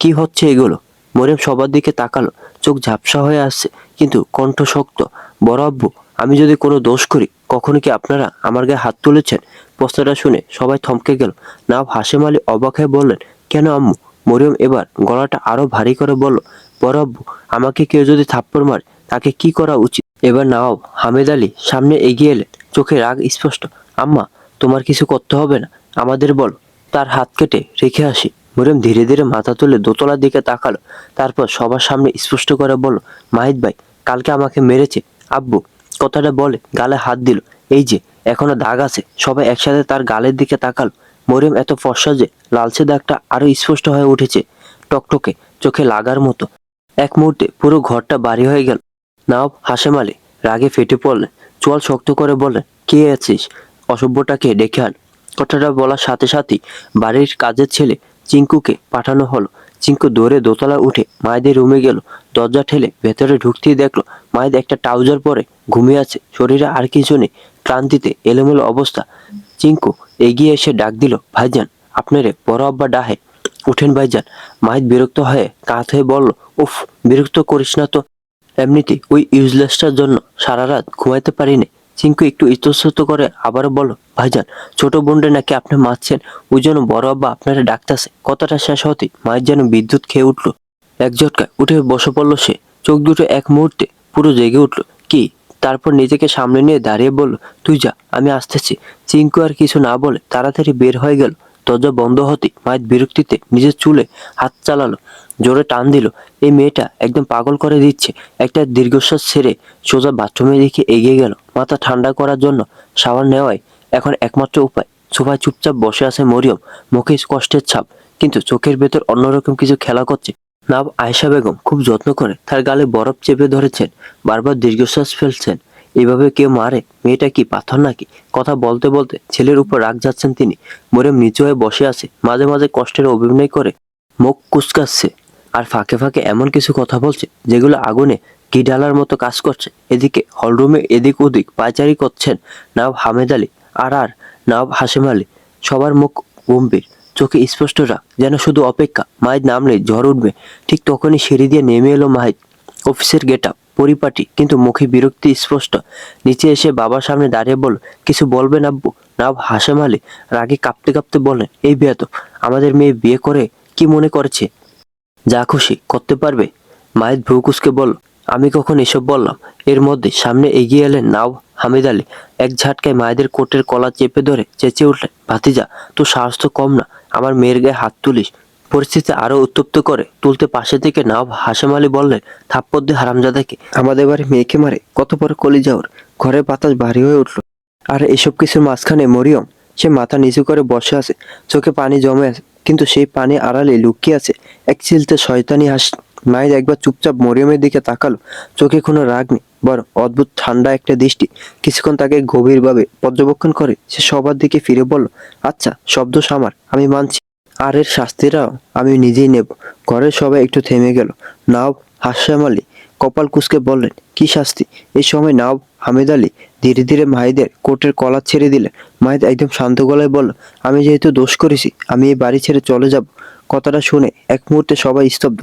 কি হচ্ছে এগুলো? মরিয়ম সবার দিকে তাকালো, চোখ ঝাপসা হয়ে আসছে, কিন্তু কণ্ঠ শক্ত। বড় আব্বু, আমি যদি কোনো দোষ করি, কখনো কি আপনারা আমার গায়ে হাত তুলেছেন? প্রশ্নটা শুনে সবাই থমকে গেল। নওয়াব হাশেম আলী অবাক হয়ে বললেন, কেন আম্মু? মরিয়ম এবার গলাটা আরো ভারী করে বলল, বড় আব্বু, আমাকে কেউ যদি থাপ্পড় মারে তাকে কি করা উচিত? এবার নওয়াব হামেদ আলী সামনে এগিয়ে এলেন, চোখে রাগ স্পষ্ট। আম্মা, তোমার কিছু করতে হবে না, আমাদের বলো, তার হাত কেটে রেখে আসি। মরিয়ম ধীরে ধীরে মাথা তুলে দোতলার দিকে তাকালো, তারপর সবার সামনে স্পষ্ট করে বলল, মাহিদ ভাই কালকে আমাকে মেরেছে। আব্বু কথাটা বলে গালে হাত দিল। এই যে এখনো দাগ আছে। সবাই একসাথে তার গালের দিকে তাকালো। মরিয়ম এত ফর্সা যে লালচে দাগটা আরো স্পষ্ট হয়ে উঠেছে, টকটকে, চোখে লাগার মতো। এক মুহূর্তে পুরো ঘরটা বাড়ি হয়ে গেল। নওয়াব হাশেম আলী রাগে ফেটে পড়লেন, চোয়াল শক্ত করে বললেন, কে আছিস? অসভ্যটাকে ডেকে আন। কথাটা বলার সাথে সাথেই বাড়ির কাজের ছেলে চিঙ্কুকে পাঠানো হলো। চিঙ্কু দৌড়ে দোতলা উঠে মায়েদের রুমে গেল। দরজা ঠেলে ভেতরে ঢুকতেই দেখলো মায়েদ একটা ট্রাউজার পরে ঘুমিয়ে আছে, শরীরে আর কিছু নেই, ক্লান্তিতে এলোমেলো অবস্থা। চিঙ্কু এগিয়ে এসে ডাক দিল, ভাইজান, আপনারে বড় আব্বা ডাহে, উঠেন ভাইজান। মাহিদ বিরক্ত হয়ে কাত হয়ে বলল, উফ, বিরক্ত করিস না তো, এমনিতে ওই ইউজলেসটার জন্য সারা রাত ঘুমাইতে পারিনি। চিঙ্কু একটু ইতস্তত করে আবারও বলল, ভাইজান, ছোট বোনরে নাকি আপনি মারছেন, ওই জন্য বড় আব্বা আপনারা ডাকতেছে। কথাটা শেষ হতে মায়ের যেন বিদ্যুৎ খেয়ে উঠল। এক ঝটকায় উঠে বসে পড়ল সে, চোখ দুটো এক মুহূর্তে পুরো জেগে উঠল। কি? তারপর নিজেকে সামনে নিয়ে দাঁড়িয়ে বলল, তুই যা, আমি আসতেছি। চিঙ্কু আর কিছু না বলে তাড়াতাড়ি বের হয়ে গেল। দরজা বন্ধ হতে মায়ের বিরক্তিতে নিজের চুলে হাত চালালো, জোরে টান দিল। এই মেয়েটা একদম পাগল করে দিচ্ছে। একটা দীর্ঘশ্বাস ছেড়ে সোজা বাথরুমে দিকে এগিয়ে গেল। মাথা ঠান্ডা করার জন্য শাওয়ার নেওয়াই এখন একমাত্র উপায়। সোফায় চুপচাপ বসে আছে মরিয়ম, মুখে কষ্টের ছাপ, কিন্তু চোখের ভেতর অন্যরকম কিছু খেলা করছে। নওয়াব আয়েশা বেগম খুব যত্ন করে তার গালে বরফ চেপে ধরেছেন, বারবার দীর্ঘশ্বাস ফেলছেন। এভাবে কেউ মারে? মেয়েটা কি পাথর নাকি? কথা বলতে বলতে ছেলের উপর রাগ যাচ্ছেন তিনি। মরিয়ম নিচু হয়ে বসে আছে, মাঝে মাঝে কষ্টের অভিনয় করে মুখ কুচকাচ্ছে, আর ফাঁকে ফাঁকে এমন কিছু কথা বলছে যেগুলো আগুনে ঘি ঢালার মতো কাজ করছে। এদিকে হলরুমে এদিক ওদিক পায়চারি করছেন নওয়াব হামেদ আলী আর নওয়াব হাশেম আলী। সবার মুখ গম্ভীর, চোখে স্পষ্ট রাগ, যেন শুধু অপেক্ষা মাহিদ নামলেই ঝড় উঠবে। ঠিক তখনই সিঁড়ি দিয়ে নেমে এলো মাহিদ। অফিসের গেট আপ, পরিপাটি, কিন্তু মুখে বিরক্তি স্পষ্ট। নিচে এসে বাবার সামনে দাঁড়িয়ে বলল, কিছু বলবেন আব্বু? নওয়াব হাশেম আলী রাগে কাঁপতে কাঁপতে বললেন, এই বেয়াদব, আমাদের মেয়ে বিয়ে করে কি মনে করেছে? যা খুশি করতে পারবে। মাহিদ ভ্রু কুঁচকে বলল, আমি কখন এসব বললাম? এর মধ্যে সামনে এগিয়ে এলেন নওয়াব হামিদ আলী। এক ঝাটকায় মায়েদের কোটের কলা চেপে ধরে চেঁচিয়ে উঠলেন, ভাতিজা, তোর সাহস তো কম না, আমার মেয়ের গায়ে হাত তুলিস। পরিস্থিতি আরো উত্তপ্ত করে তুলতে পাশে থেকে নওয়াব হাশেম আলী বললেন, থাপ্পড় দিয়ে হারামজাদাকে, আমাদের বাড়ি মেয়েকে মারে, কত বড় কলিজা ওর। ঘরের বাতাস ভারী হয়ে উঠল। আর এসব কিছুর মাঝখানে মরিয়ম, সে মাথা নিচু করে বসে আছে, চোখে পানি জমে আছে, কিন্তু সেই পানি আড়ালে লুকিয়ে আছে এক চিলতে শয়তানি হাসি। মাহিদ একবার চুপচাপ মরিয়মের দিকে তাকালো, চোখে কোনো রাগ নেই, বরং অদ্ভুত ঠান্ডা একটা দৃষ্টি। কিছুক্ষণ তাকে গভীরভাবে পর্যবেক্ষণ করে সে সবার দিকে ফিরে বলল, আচ্ছা, শব্দ সামার, আমি মানছি, আর এর শাস্তিটাও আমি নিজেই নেব। ঘরের সবাই একটু থেমে গেল। নওয়াব হাশেম আলী কপাল কুঁচকে বললেন, কি শাস্তি? এই সময় নওয়াব হামিদ আলী ধীরে ধীরে মাহিদের কোটের কলার ছেড়ে দিলেন। মাহিদ একদম শান্ত গলায় বলল, আমি যেহেতু দোষ করেছি, আমি এই বাড়ি ছেড়ে চলে যাব। কথাটা শুনে এক মুহূর্তে সবাই স্তব্ধ।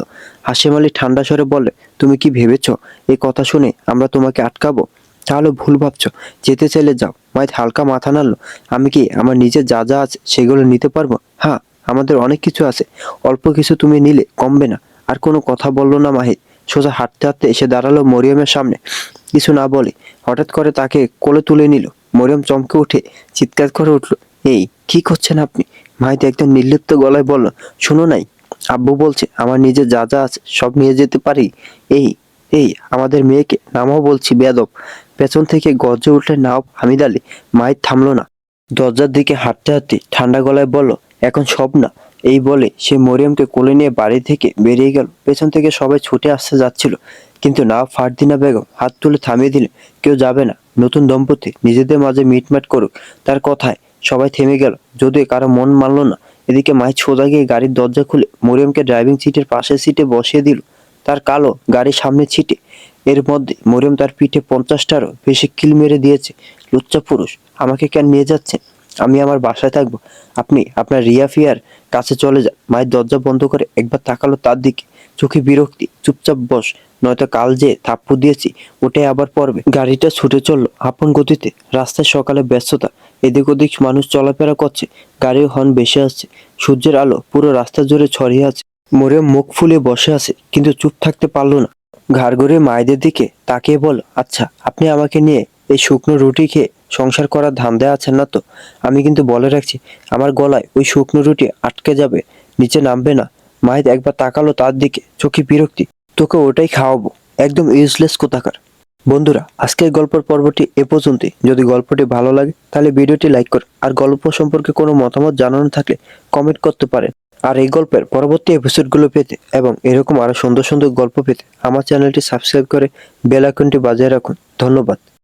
হাশেম আলী ঠান্ডা স্বরে বললেন, তুমি কি ভেবেছ এই কথা শুনে আমরা তোমাকে আটকাবো? তাহলে ভুল ভাবছো, যেতে চাইলে যাও। মাহিদ হালকা মাথা নাড়ল, আমি কি আমার নিজের যা যা আছে সেগুলো নিতে পারবো? হ্যাঁ, আমাদের অনেক কিছু আছে, অল্প কিছু তুমি নিলে কমবে না। আর কোনো কথা বলল না মাহিদ। সোজা হাঁটতে হাঁটতে এসে দাঁড়ালো মরিয়মের সামনে। কিছু না বলে হঠাৎ করে তাকে কোলে তুলে নিল। মরিয়ম চমকে উঠে চিৎকার করে উঠল, এই কি করছেন আপনি? মাহিদ একদম নির্লিপ্ত গলায় বলল, শুনো নাই, আব্বু বলছে আমার নিজে যা যা আছে সব নিয়ে যেতে পারি। এই এই আমাদের মেয়েকে নামাও বলছি, বেয়াদব। পেছন থেকে গর্জে উঠলেন নওয়াব হামিদ আলী। মাহিদ থামলো না, দরজার দিকে হাঁটতে হাঁটতে ঠান্ডা গলায় বলল, এখন সব না। এই বলে সে মরিয়মকে কোলে নিয়ে বাড়ি থেকে বেরিয়ে গেল। পেছন থেকে সবাই ছুটে আসতে যাচ্ছিল, কিন্তু নওয়াব ফারদিনা বেগম হাত তুলে থামিয়ে দিলেন, কেউ যাবে না। নতুন দম্পতি নিজেদের মাঝে মিটমাট করুক। তার কথায় সবাই থেমে গেল, যদিও কারো মন মানল না। এদিকে মাহিদ সোজা গিয়ে গাড়ির দরজা খুলে মরিয়মকে ড্রাইভিং সিটের পাশের সিটে বসিয়ে দিল, তার কালো গাড়ির সামনে সিটে। এর মধ্যে মরিয়ম তার পিঠে 50টারও বেশি কিল মেরে দিয়েছে। লুচ্চা পুরুষ, আমাকে কেন নিয়ে যাচ্ছেন? আমি আমার বাসায় থাকবো, আপনি আপনার রিয়া ফিয়ার কাছে চলে যান। মায়ের দরজা বন্ধ করে একবার তাকালো তার দিকে, চোখে বিরক্তি। চুপচাপ বস, নয়তো কাল যে থাপ্পড় দিয়েছি ওটাই আবার পড়বে। গাড়িটা ছুটে চললো আপন গতিতে। রাস্তায় সকালে ব্যস্ততা, এদিক ওদিক মানুষ চলাফেরা করছে, গাড়ির হর্ন ভেসে আসছে, সূর্যের আলো পুরো রাস্তা জুড়ে ছড়িয়ে আছে। মরিয়ম মুখ ফুলিয়ে বসে আছে, কিন্তু চুপ থাকতে পারলো না। ঘাড় ঘুরিয়ে মায়েদের দিকে তাকিয়ে বলল, আচ্ছা আপনি আমাকে নিয়ে এই শুকনো রুটি খেয়ে সংসার করার ধান্দায় আছেন না তো? আমি কিন্তু বলে রাখছি, আমার গলায় ওই শুকনো রুটি আটকে যাবে, নিচে নামবে না। মাহিদ একবার তাকালো তার দিকে, চোখে বিরক্তি। তোকে ওটাই খাওয়াবো, একদম ইউজলেস কোথাকার। বন্ধুরা, আজকের গল্পের পর্বটি এ পর্যন্তই। যদি গল্পটি ভালো লাগে তাহলে ভিডিওটি লাইক করুন, আর গল্প সম্পর্কে কোনো মতামত জানানো থাকলে কমেন্ট করতে পারেন। আর এই গল্পের পরবর্তী এপিসোডগুলো পেতে এবং এরকম আরো সুন্দর সুন্দর গল্প পেতে আমার চ্যানেলটি সাবস্ক্রাইব করে বেল আইকনটি বাজিয়ে রাখুন। ধন্যবাদ।